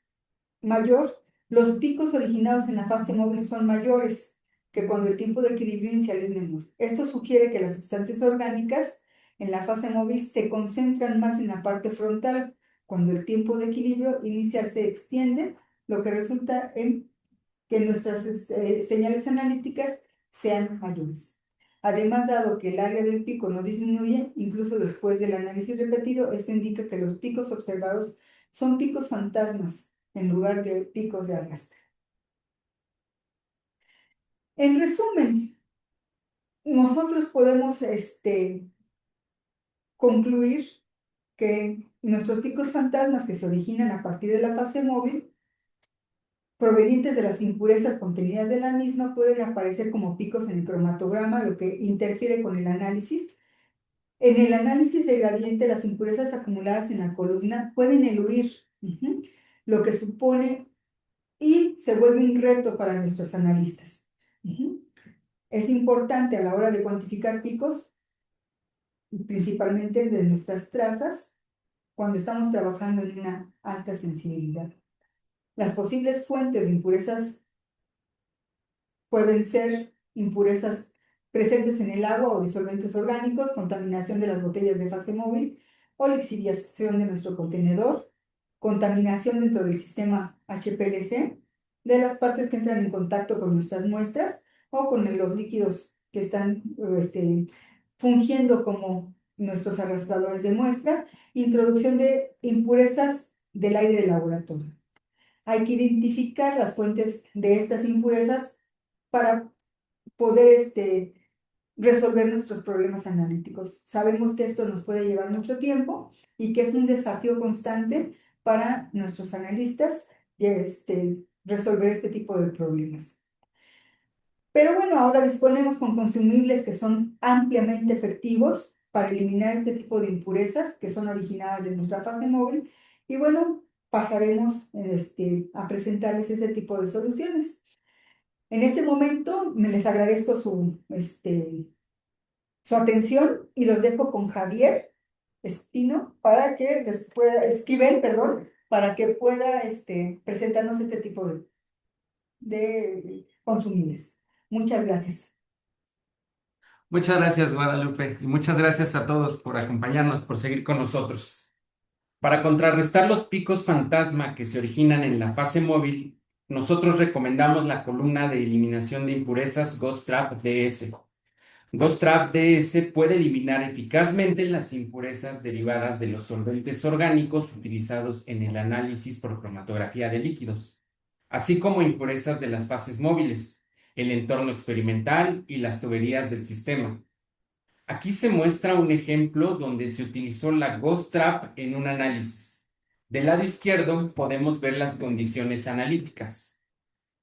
mayor, los picos originados en la fase móvil son mayores que cuando el tiempo de equilibrio inicial es menor. Esto sugiere que las sustancias orgánicas en la fase móvil se concentran más en la parte frontal, cuando el tiempo de equilibrio inicial se extiende, lo que resulta en que nuestras señales analíticas sean mayores. Además, dado que el área del pico no disminuye, incluso después del análisis repetido, esto indica que los picos observados son picos fantasmas en lugar de picos de arrastre. En resumen, nosotros podemos concluir que nuestros picos fantasmas que se originan a partir de la fase móvil, provenientes de las impurezas contenidas de la misma, pueden aparecer como picos en el cromatograma, lo que interfiere con el análisis. En el análisis de gradiente, las impurezas acumuladas en la columna pueden eludir, lo que supone y se vuelve un reto para nuestros analistas. Es importante a la hora de cuantificar picos, principalmente de nuestras trazas, cuando estamos trabajando en una alta sensibilidad. Las posibles fuentes de impurezas pueden ser impurezas presentes en el agua o disolventes orgánicos, contaminación de las botellas de fase móvil o lixiviación de nuestro contenedor, contaminación dentro del sistema HPLC, de las partes que entran en contacto con nuestras muestras o con los líquidos que están fungiendo como nuestros arrastradores de muestra, introducción de impurezas del aire de laboratorio. Hay que identificar las fuentes de estas impurezas para poder resolver nuestros problemas analíticos. Sabemos que esto nos puede llevar mucho tiempo y que es un desafío constante para nuestros analistas resolver este tipo de problemas. Pero bueno, ahora disponemos con consumibles que son ampliamente efectivos para eliminar este tipo de impurezas que son originadas de nuestra fase móvil, y bueno, pasaremos a presentarles ese tipo de soluciones. En este momento les agradezco su atención y los dejo con Javier Espino para que les pueda, Esquivel, perdón, para que pueda presentarnos este tipo de consumibles. Muchas gracias. Muchas gracias, Guadalupe, y muchas gracias a todos por acompañarnos, por seguir con nosotros. Para contrarrestar los picos fantasma que se originan en la fase móvil, nosotros recomendamos la columna de eliminación de impurezas Ghost Trap DS. Ghost Trap DS puede eliminar eficazmente las impurezas derivadas de los solventes orgánicos utilizados en el análisis por cromatografía de líquidos, así como impurezas de las fases móviles, el entorno experimental y las tuberías del sistema. Aquí se muestra un ejemplo donde se utilizó la Ghost Trap en un análisis. Del lado izquierdo podemos ver las condiciones analíticas.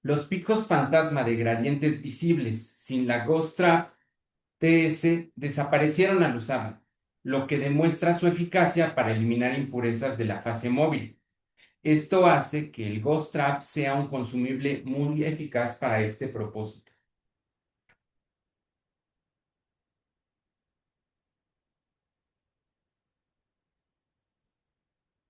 Los picos fantasma de gradientes visibles sin la Ghost Trap TS desaparecieron al usarla, lo que demuestra su eficacia para eliminar impurezas de la fase móvil. Esto hace que el Ghost Trap sea un consumible muy eficaz para este propósito.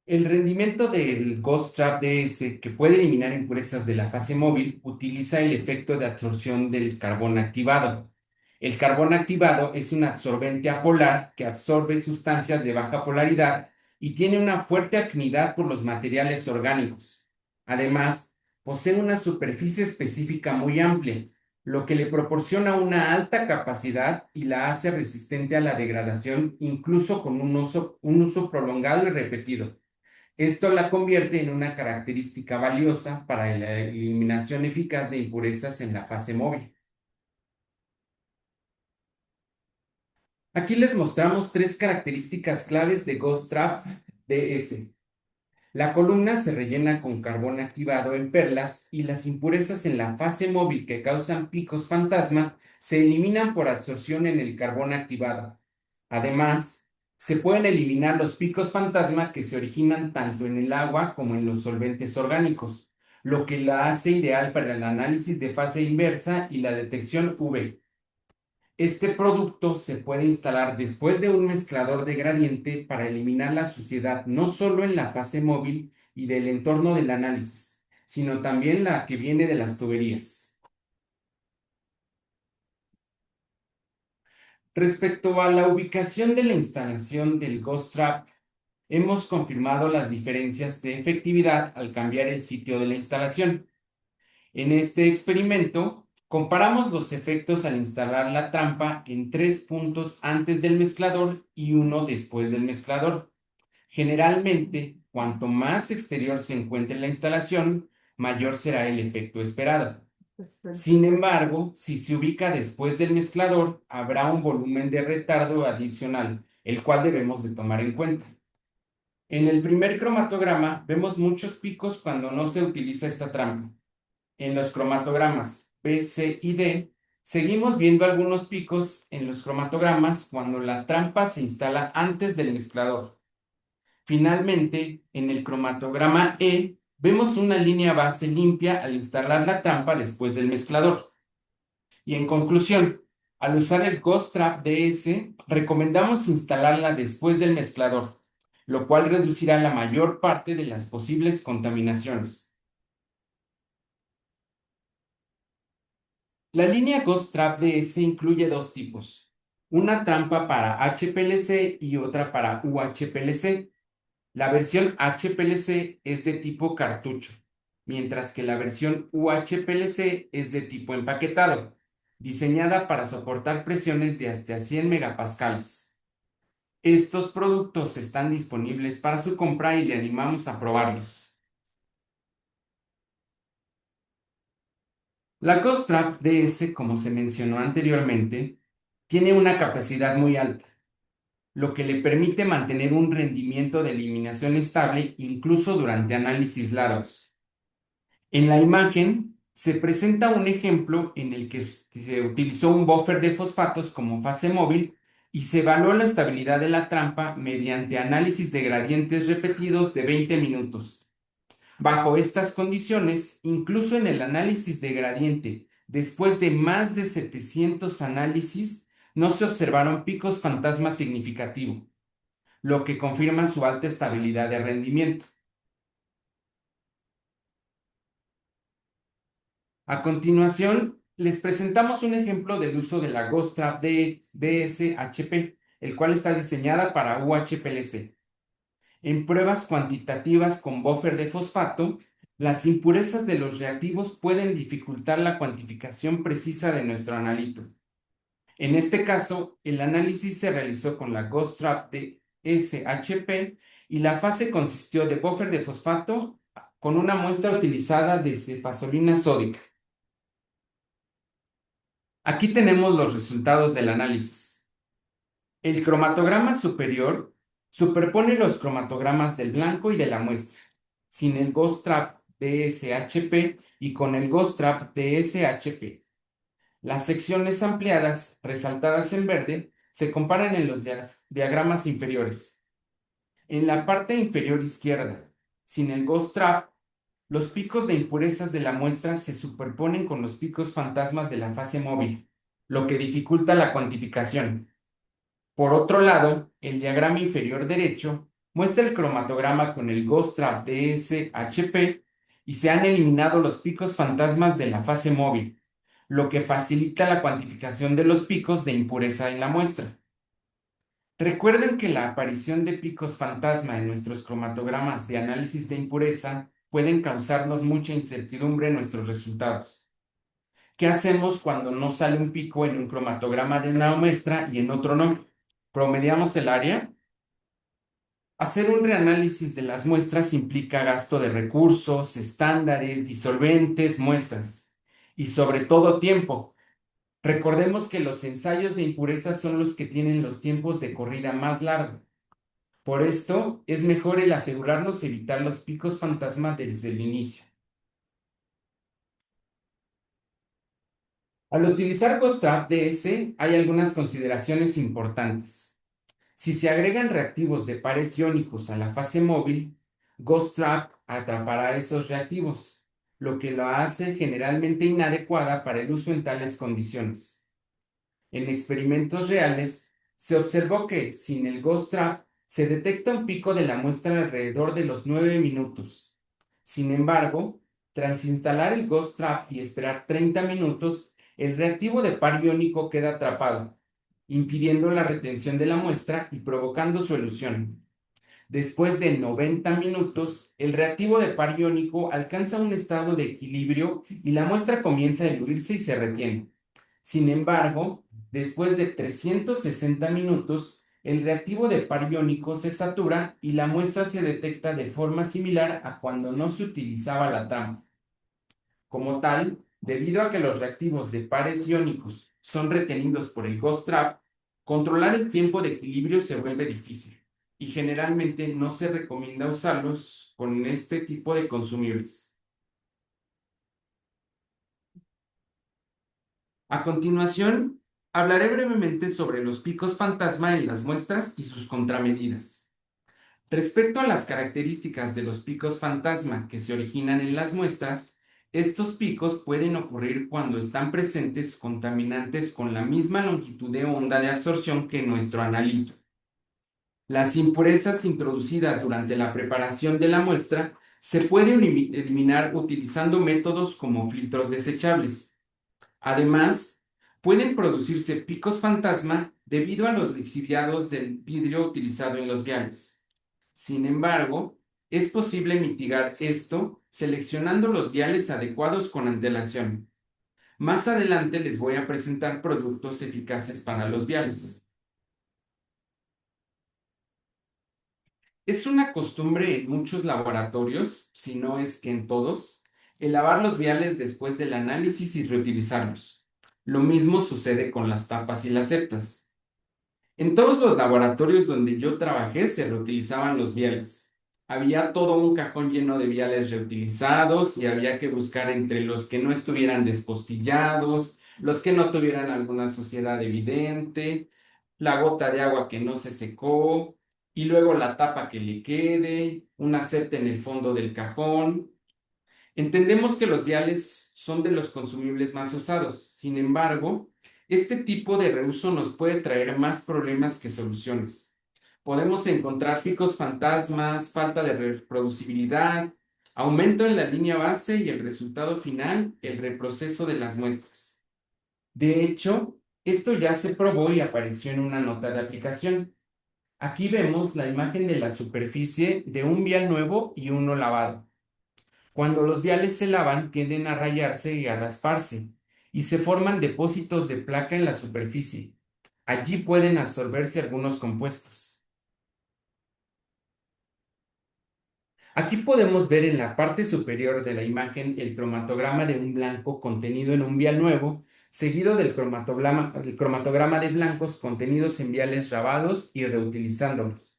El rendimiento del Ghost Trap DS, que puede eliminar impurezas de la fase móvil, utiliza el efecto de absorción del carbón activado. El carbón activado es un absorbente apolar que absorbe sustancias de baja polaridad y tiene una fuerte afinidad por los materiales orgánicos. Además, posee una superficie específica muy amplia, lo que le proporciona una alta capacidad y la hace resistente a la degradación incluso con un uso prolongado y repetido. Esto la convierte en una característica valiosa para la eliminación eficaz de impurezas en la fase móvil. Aquí les mostramos tres características claves de Ghost Trap DS. La columna se rellena con carbón activado en perlas y las impurezas en la fase móvil que causan picos fantasma se eliminan por absorción en el carbón activado. Además, se pueden eliminar los picos fantasma que se originan tanto en el agua como en los solventes orgánicos, lo que la hace ideal para el análisis de fase inversa y la detección UV. Este producto se puede instalar después de un mezclador de gradiente para eliminar la suciedad no solo en la fase móvil y del entorno del análisis, sino también la que viene de las tuberías. Respecto a la ubicación de la instalación del Ghost Trap, hemos confirmado las diferencias de efectividad al cambiar el sitio de la instalación. En este experimento, comparamos los efectos al instalar la trampa en 3 puntos antes del mezclador y 1 después del mezclador. Generalmente, cuanto más exterior se encuentre la instalación, mayor será el efecto esperado. Sin embargo, si se ubica después del mezclador, habrá un volumen de retardo adicional, el cual debemos de tomar en cuenta. En el primer cromatograma vemos muchos picos cuando no se utiliza esta trampa. En los cromatogramas B, C y D, seguimos viendo algunos picos en los cromatogramas cuando la trampa se instala antes del mezclador. Finalmente, en el cromatograma E, vemos una línea base limpia al instalar la trampa después del mezclador. Y en conclusión, al usar el Ghost Trap DS, recomendamos instalarla después del mezclador, lo cual reducirá la mayor parte de las posibles contaminaciones. La línea Ghost Trap DS incluye dos tipos, una trampa para HPLC y otra para UHPLC. La versión HPLC es de tipo cartucho, mientras que la versión UHPLC es de tipo empaquetado, diseñada para soportar presiones de hasta 100 megapascales. Estos productos están disponibles para su compra y le animamos a probarlos. La Ghost Trap DS, como se mencionó anteriormente, tiene una capacidad muy alta, lo que le permite mantener un rendimiento de eliminación estable incluso durante análisis largos. En la imagen se presenta un ejemplo en el que se utilizó un buffer de fosfatos como fase móvil y se evaluó la estabilidad de la trampa mediante análisis de gradientes repetidos de 20 minutos. Bajo estas condiciones, incluso en el análisis de gradiente, después de más de 700 análisis, no se observaron picos fantasma significativos, lo que confirma su alta estabilidad de rendimiento. A continuación, les presentamos un ejemplo del uso de la Ghost Trap DS-HP, el cual está diseñada para UHPLC. En pruebas cuantitativas con buffer de fosfato, las impurezas de los reactivos pueden dificultar la cuantificación precisa de nuestro analito. En este caso, el análisis se realizó con la Ghost Trap de SHP y la fase consistió de buffer de fosfato con una muestra utilizada de cefazolina sódica. Aquí tenemos los resultados del análisis. El cromatograma superior superpone los cromatogramas del blanco y de la muestra, sin el Ghost Trap DSHP y con el Ghost Trap DSHP. Las secciones ampliadas, resaltadas en verde, se comparan en los diagramas inferiores. En la parte inferior izquierda, sin el Ghost Trap, los picos de impurezas de la muestra se superponen con los picos fantasmas de la fase móvil, lo que dificulta la cuantificación. Por otro lado, el diagrama inferior derecho Muestra el cromatograma con el Ghost Trap DS-HP y se han eliminado los picos fantasmas de la fase móvil, lo que facilita la cuantificación de los picos de impureza en la muestra. Recuerden que la aparición de picos fantasma en nuestros cromatogramas de análisis de impureza pueden causarnos mucha incertidumbre en nuestros resultados. ¿Qué hacemos cuando no sale un pico en un cromatograma de una muestra y en otro no? ¿Promediamos el área? Hacer un reanálisis de las muestras implica gasto de recursos, estándares, disolventes, muestras y sobre todo tiempo. Recordemos que los ensayos de impureza son los que tienen los tiempos de corrida más largos. Por esto, es mejor el asegurarnos de evitar los picos fantasma desde el inicio. Al utilizar GhostTrap DS, hay algunas consideraciones importantes. Si se agregan reactivos de pares iónicos a la fase móvil, GhostTrap atrapará esos reactivos, lo que la hace generalmente inadecuada para el uso en tales condiciones. En experimentos reales, se observó que, sin el Ghost Trap, se detecta un pico de la muestra alrededor de los 9 minutos. Sin embargo, tras instalar el Ghost Trap y esperar 30 minutos, el reactivo de par iónico queda atrapado, impidiendo la retención de la muestra y provocando su elusión. Después de 90 minutos, el reactivo de par iónico alcanza un estado de equilibrio y la muestra comienza a diluirse y se retiene. Sin embargo, después de 360 minutos, el reactivo de par iónico se satura y la muestra se detecta de forma similar a cuando no se utilizaba la trampa. Como tal, debido a que los reactivos de pares iónicos son retenidos por el Ghost Trap, controlar el tiempo de equilibrio se vuelve difícil y generalmente no se recomienda usarlos con este tipo de consumibles. A continuación, hablaré brevemente sobre los picos fantasma en las muestras y sus contramedidas. Respecto a las características de los picos fantasma que se originan en las muestras, estos picos pueden ocurrir cuando están presentes contaminantes con la misma longitud de onda de absorción que nuestro analito. Las impurezas introducidas durante la preparación de la muestra se pueden eliminar utilizando métodos como filtros desechables. Además, pueden producirse picos fantasma debido a los lixiviados del vidrio utilizado en los viales. Sin embargo, es posible mitigar esto seleccionando los viales adecuados con antelación. Más adelante les voy a presentar productos eficaces para los viales. Es una costumbre en muchos laboratorios, si no es que en todos, el lavar los viales después del análisis y reutilizarlos. Lo mismo sucede con las tapas y las septas. En todos los laboratorios donde yo trabajé se reutilizaban los viales. Había todo un cajón lleno de viales reutilizados y había que buscar entre los que no estuvieran despostillados, los que no tuvieran alguna suciedad evidente, la gota de agua que no se secó, y luego la tapa que le quede, una septa en el fondo del cajón. Entendemos que los viales son de los consumibles más usados. Sin embargo, este tipo de reuso nos puede traer más problemas que soluciones. Podemos encontrar picos fantasmas, falta de reproducibilidad, aumento en la línea base y el resultado final, el reproceso de las muestras. De hecho, esto ya se probó y apareció en una nota de aplicación. Aquí vemos la imagen de la superficie de un vial nuevo y uno lavado. Cuando los viales se lavan, tienden a rayarse y a rasparse, y se forman depósitos de placa en la superficie. Allí pueden absorberse algunos compuestos. Aquí podemos ver en la parte superior de la imagen el cromatograma de un blanco contenido en un vial nuevo, seguido del cromatograma de blancos contenidos en viales lavados y reutilizándolos.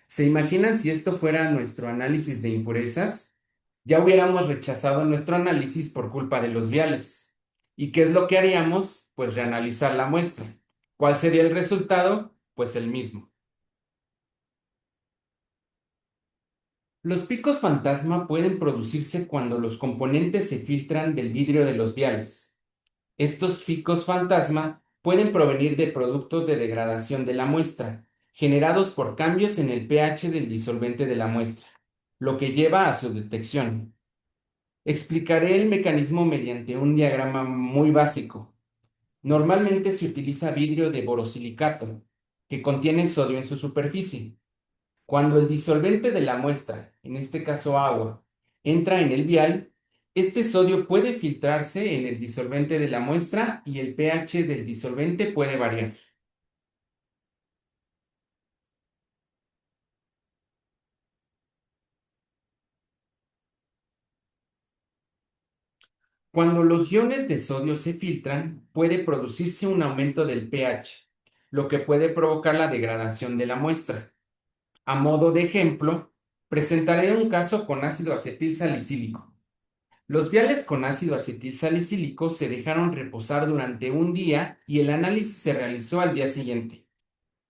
¿Se imaginan si esto fuera nuestro análisis de impurezas? Ya hubiéramos rechazado nuestro análisis por culpa de los viales. ¿Y qué es lo que haríamos? Pues reanalizar la muestra. ¿Cuál sería el resultado? Pues el mismo. Los picos fantasma pueden producirse cuando los componentes se filtran del vidrio de los viales. Estos picos fantasma pueden provenir de productos de degradación de la muestra, generados por cambios en el pH del disolvente de la muestra, lo que lleva a su detección. Explicaré el mecanismo mediante un diagrama muy básico. Normalmente se utiliza vidrio de borosilicato, que contiene sodio en su superficie. Cuando el disolvente de la muestra, en este caso agua, entra en el vial, este sodio puede filtrarse en el disolvente de la muestra y el pH del disolvente puede variar. Cuando los iones de sodio se filtran, puede producirse un aumento del pH, lo que puede provocar la degradación de la muestra. A modo de ejemplo, presentaré un caso con ácido acetil salicílico. Los viales con ácido acetil salicílico se dejaron reposar durante un día y el análisis se realizó al día siguiente.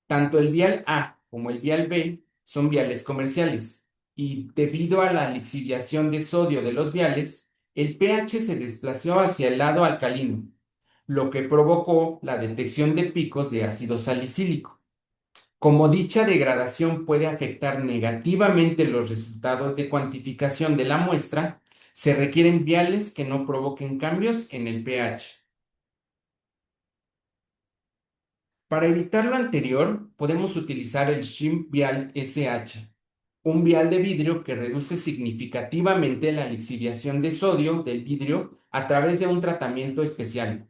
Tanto el vial A como el vial B son viales comerciales y debido a la lixiviación de sodio de los viales, el pH se desplazó hacia el lado alcalino, lo que provocó la detección de picos de ácido salicílico. Como dicha degradación puede afectar negativamente los resultados de cuantificación de la muestra, se requieren viales que no provoquen cambios en el pH. Para evitar lo anterior, podemos utilizar el Shim Vial SH, un vial de vidrio que reduce significativamente la lixiviación de sodio del vidrio a través de un tratamiento especial.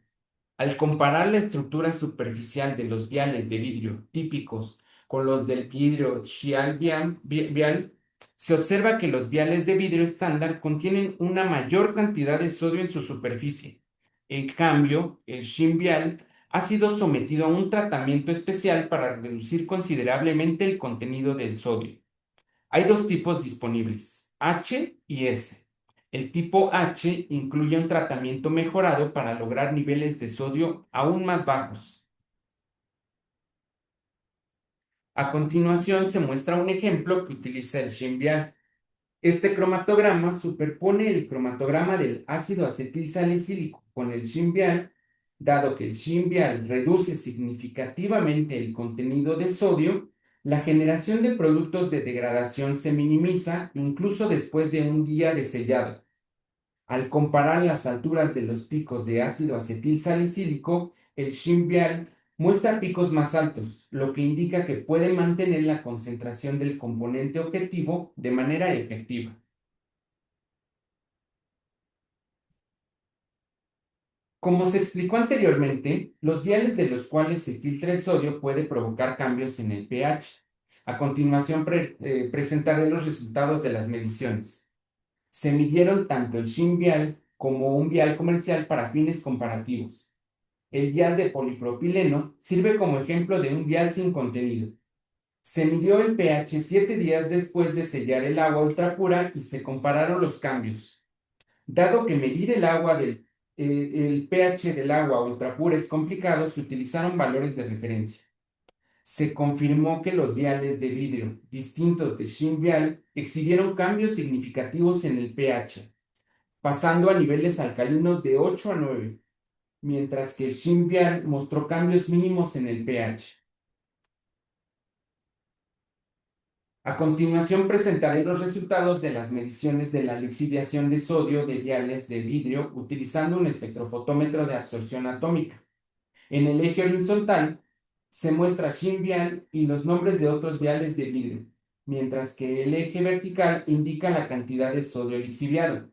Al comparar la estructura superficial de los viales de vidrio típicos con los del vidrio Shial vial, se observa que los viales de vidrio estándar contienen una mayor cantidad de sodio en su superficie. En cambio, el Shin vial ha sido sometido a un tratamiento especial para reducir considerablemente el contenido del sodio. Hay dos tipos disponibles, H y S. El tipo H incluye un tratamiento mejorado para lograr niveles de sodio aún más bajos. A continuación se muestra un ejemplo que utiliza el Shin-Vial. Este cromatograma superpone el cromatograma del ácido acetil salicílico con el Shin-Vial, dado que el Shin-Vial reduce significativamente el contenido de sodio. La generación de productos de degradación se minimiza incluso después de un día de sellado. Al comparar las alturas de los picos de ácido acetil salicílico, el Shin-Vial muestra picos más altos, lo que indica que puede mantener la concentración del componente objetivo de manera efectiva. Como se explicó anteriormente, los viales de los cuales se filtra el sodio puede provocar cambios en el pH. A continuación presentaré los resultados de las mediciones. Se midieron tanto el Shin vial como un vial comercial para fines comparativos. El vial de polipropileno sirve como ejemplo de un vial sin contenido. Se midió el pH 7 días después de sellar el agua ultrapura y se compararon los cambios. Dado que medir el pH del agua ultrapura es complicado, se utilizaron valores de referencia. Se confirmó que los viales de vidrio distintos de Shin vial exhibieron cambios significativos en el pH, pasando a niveles alcalinos de 8 a 9, mientras que Shin vial mostró cambios mínimos en el pH. A continuación presentaré los resultados de las mediciones de la lixiviación de sodio de viales de vidrio utilizando un espectrofotómetro de absorción atómica. En el eje horizontal se muestra Shin vial y los nombres de otros viales de vidrio, mientras que el eje vertical indica la cantidad de sodio lixiviado.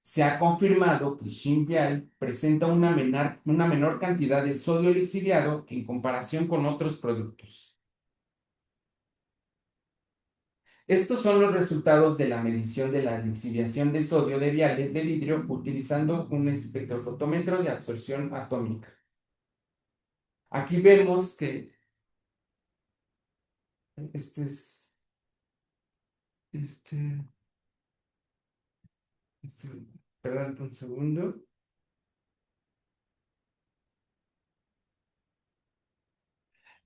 Se ha confirmado que Shin vial presenta una menor cantidad de sodio lixiviado en comparación con otros productos. Estos son los resultados de la medición de la lixiviación de sodio de viales de vidrio utilizando un espectrofotómetro de absorción atómica. Aquí vemos que este es este, este, perdón, un segundo.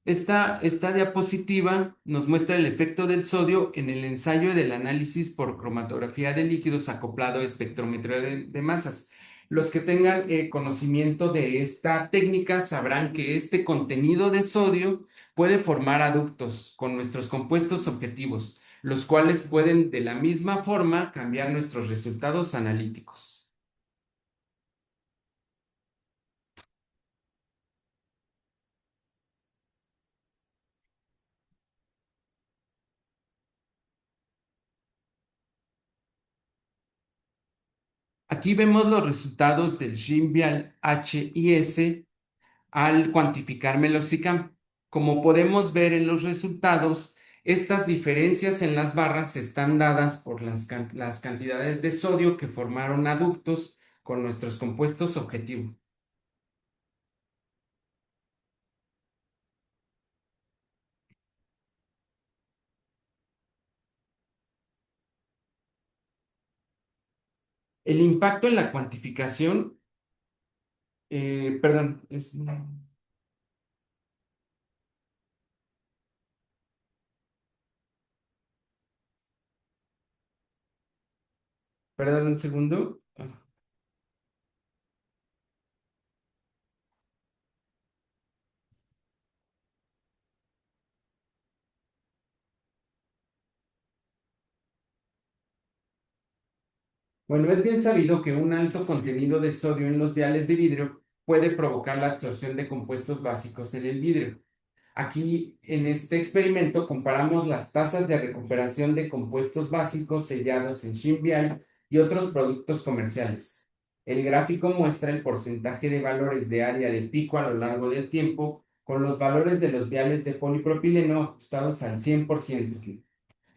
Esta diapositiva nos muestra el efecto del sodio en el ensayo del análisis por cromatografía de líquidos acoplado a espectrómetro de masas. Los que tengan conocimiento de esta técnica sabrán que este contenido de sodio puede formar aductos con nuestros compuestos objetivos, los cuales pueden de la misma forma cambiar nuestros resultados analíticos. Aquí vemos los resultados del Shinvial H y S al cuantificar meloxicam. Como podemos ver en los resultados, estas diferencias en las barras están dadas por las cantidades de sodio que formaron aductos con nuestros compuestos objetivo. El impacto en la cuantificación, perdón, perdón un segundo. Bueno, es bien sabido que un alto contenido de sodio en los viales de vidrio puede provocar la absorción de compuestos básicos en el vidrio. Aquí, en este experimento, comparamos las tasas de recuperación de compuestos básicos sellados en Shinvial y otros productos comerciales. El gráfico muestra el porcentaje de valores de área de pico a lo largo del tiempo con los valores de los viales de polipropileno ajustados al 100%.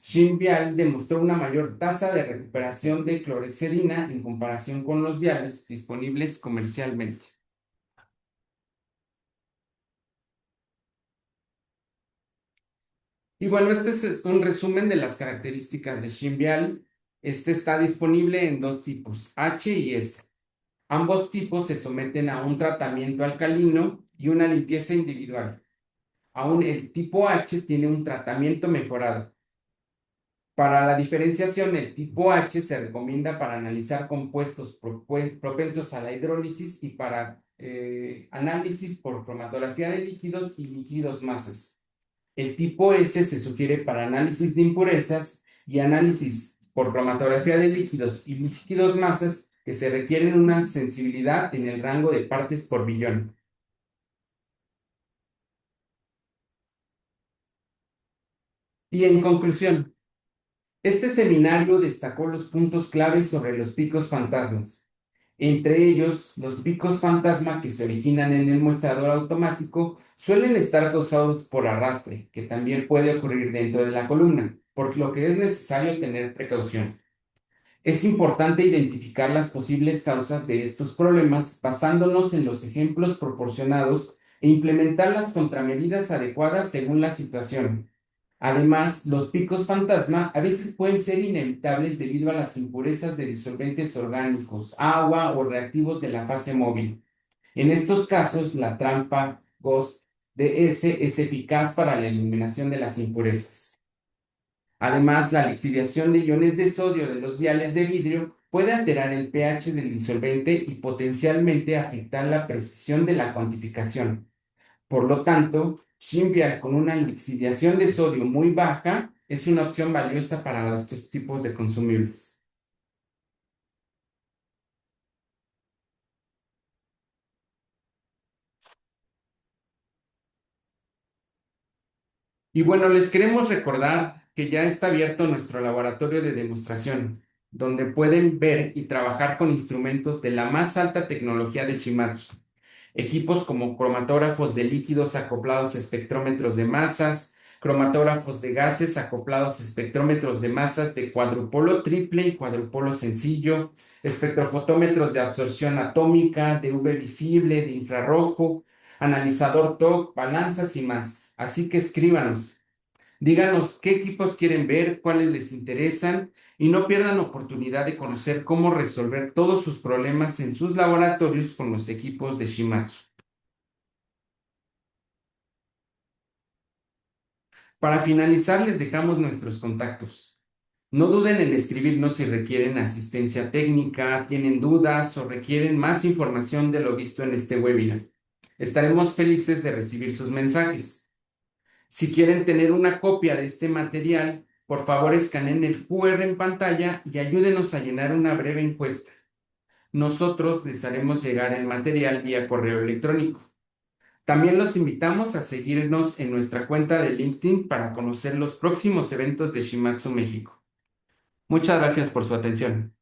Shinvial demostró una mayor tasa de recuperación de clorhexidina en comparación con los viales disponibles comercialmente. Y bueno, este es un resumen de las características de Shinvial. Este está disponible en dos tipos, H y S. Ambos tipos se someten a un tratamiento alcalino y una limpieza individual. Aún el tipo H tiene un tratamiento mejorado. Para la diferenciación, el tipo H se recomienda para analizar compuestos propensos a la hidrólisis y para análisis por cromatografía de líquidos y líquidos masas. El tipo S se sugiere para análisis de impurezas y análisis por cromatografía de líquidos y líquidos masas que se requieren una sensibilidad en el rango de partes por billón. Y en conclusión, este seminario destacó los puntos claves sobre los picos fantasmas, entre ellos los picos fantasma que se originan en el muestrador automático suelen estar causados por arrastre, que también puede ocurrir dentro de la columna, por lo que es necesario tener precaución. Es importante identificar las posibles causas de estos problemas basándonos en los ejemplos proporcionados e implementar las contramedidas adecuadas según la situación. Además, los picos fantasma a veces pueden ser inevitables debido a las impurezas de disolventes orgánicos, agua o reactivos de la fase móvil. En estos casos, la trampa GOS-DS es eficaz para la eliminación de las impurezas. Además, la lixiviación de iones de sodio de los viales de vidrio puede alterar el pH del disolvente y potencialmente afectar la precisión de la cuantificación. Por lo tanto, Shinvial con una lixiviación de sodio muy baja es una opción valiosa para estos tipos de consumibles. Y bueno, les queremos recordar que ya está abierto nuestro laboratorio de demostración, donde pueden ver y trabajar con instrumentos de la más alta tecnología de Shimadzu. Equipos como cromatógrafos de líquidos acoplados a espectrómetros de masas, cromatógrafos de gases acoplados a espectrómetros de masas de cuadrupolo triple y cuadrupolo sencillo, espectrofotómetros de absorción atómica, de UV visible, de infrarrojo, analizador TOC, balanzas y más. Así que escríbanos. Díganos qué equipos quieren ver, cuáles les interesan y no pierdan oportunidad de conocer cómo resolver todos sus problemas en sus laboratorios con los equipos de Shimadzu. Para finalizar, les dejamos nuestros contactos. No duden en escribirnos si requieren asistencia técnica, tienen dudas o requieren más información de lo visto en este webinar. Estaremos felices de recibir sus mensajes. Si quieren tener una copia de este material, por favor escaneen el QR en pantalla y ayúdenos a llenar una breve encuesta. Nosotros les haremos llegar el material vía correo electrónico. También los invitamos a seguirnos en nuestra cuenta de LinkedIn para conocer los próximos eventos de Shimatsu México. Muchas gracias por su atención.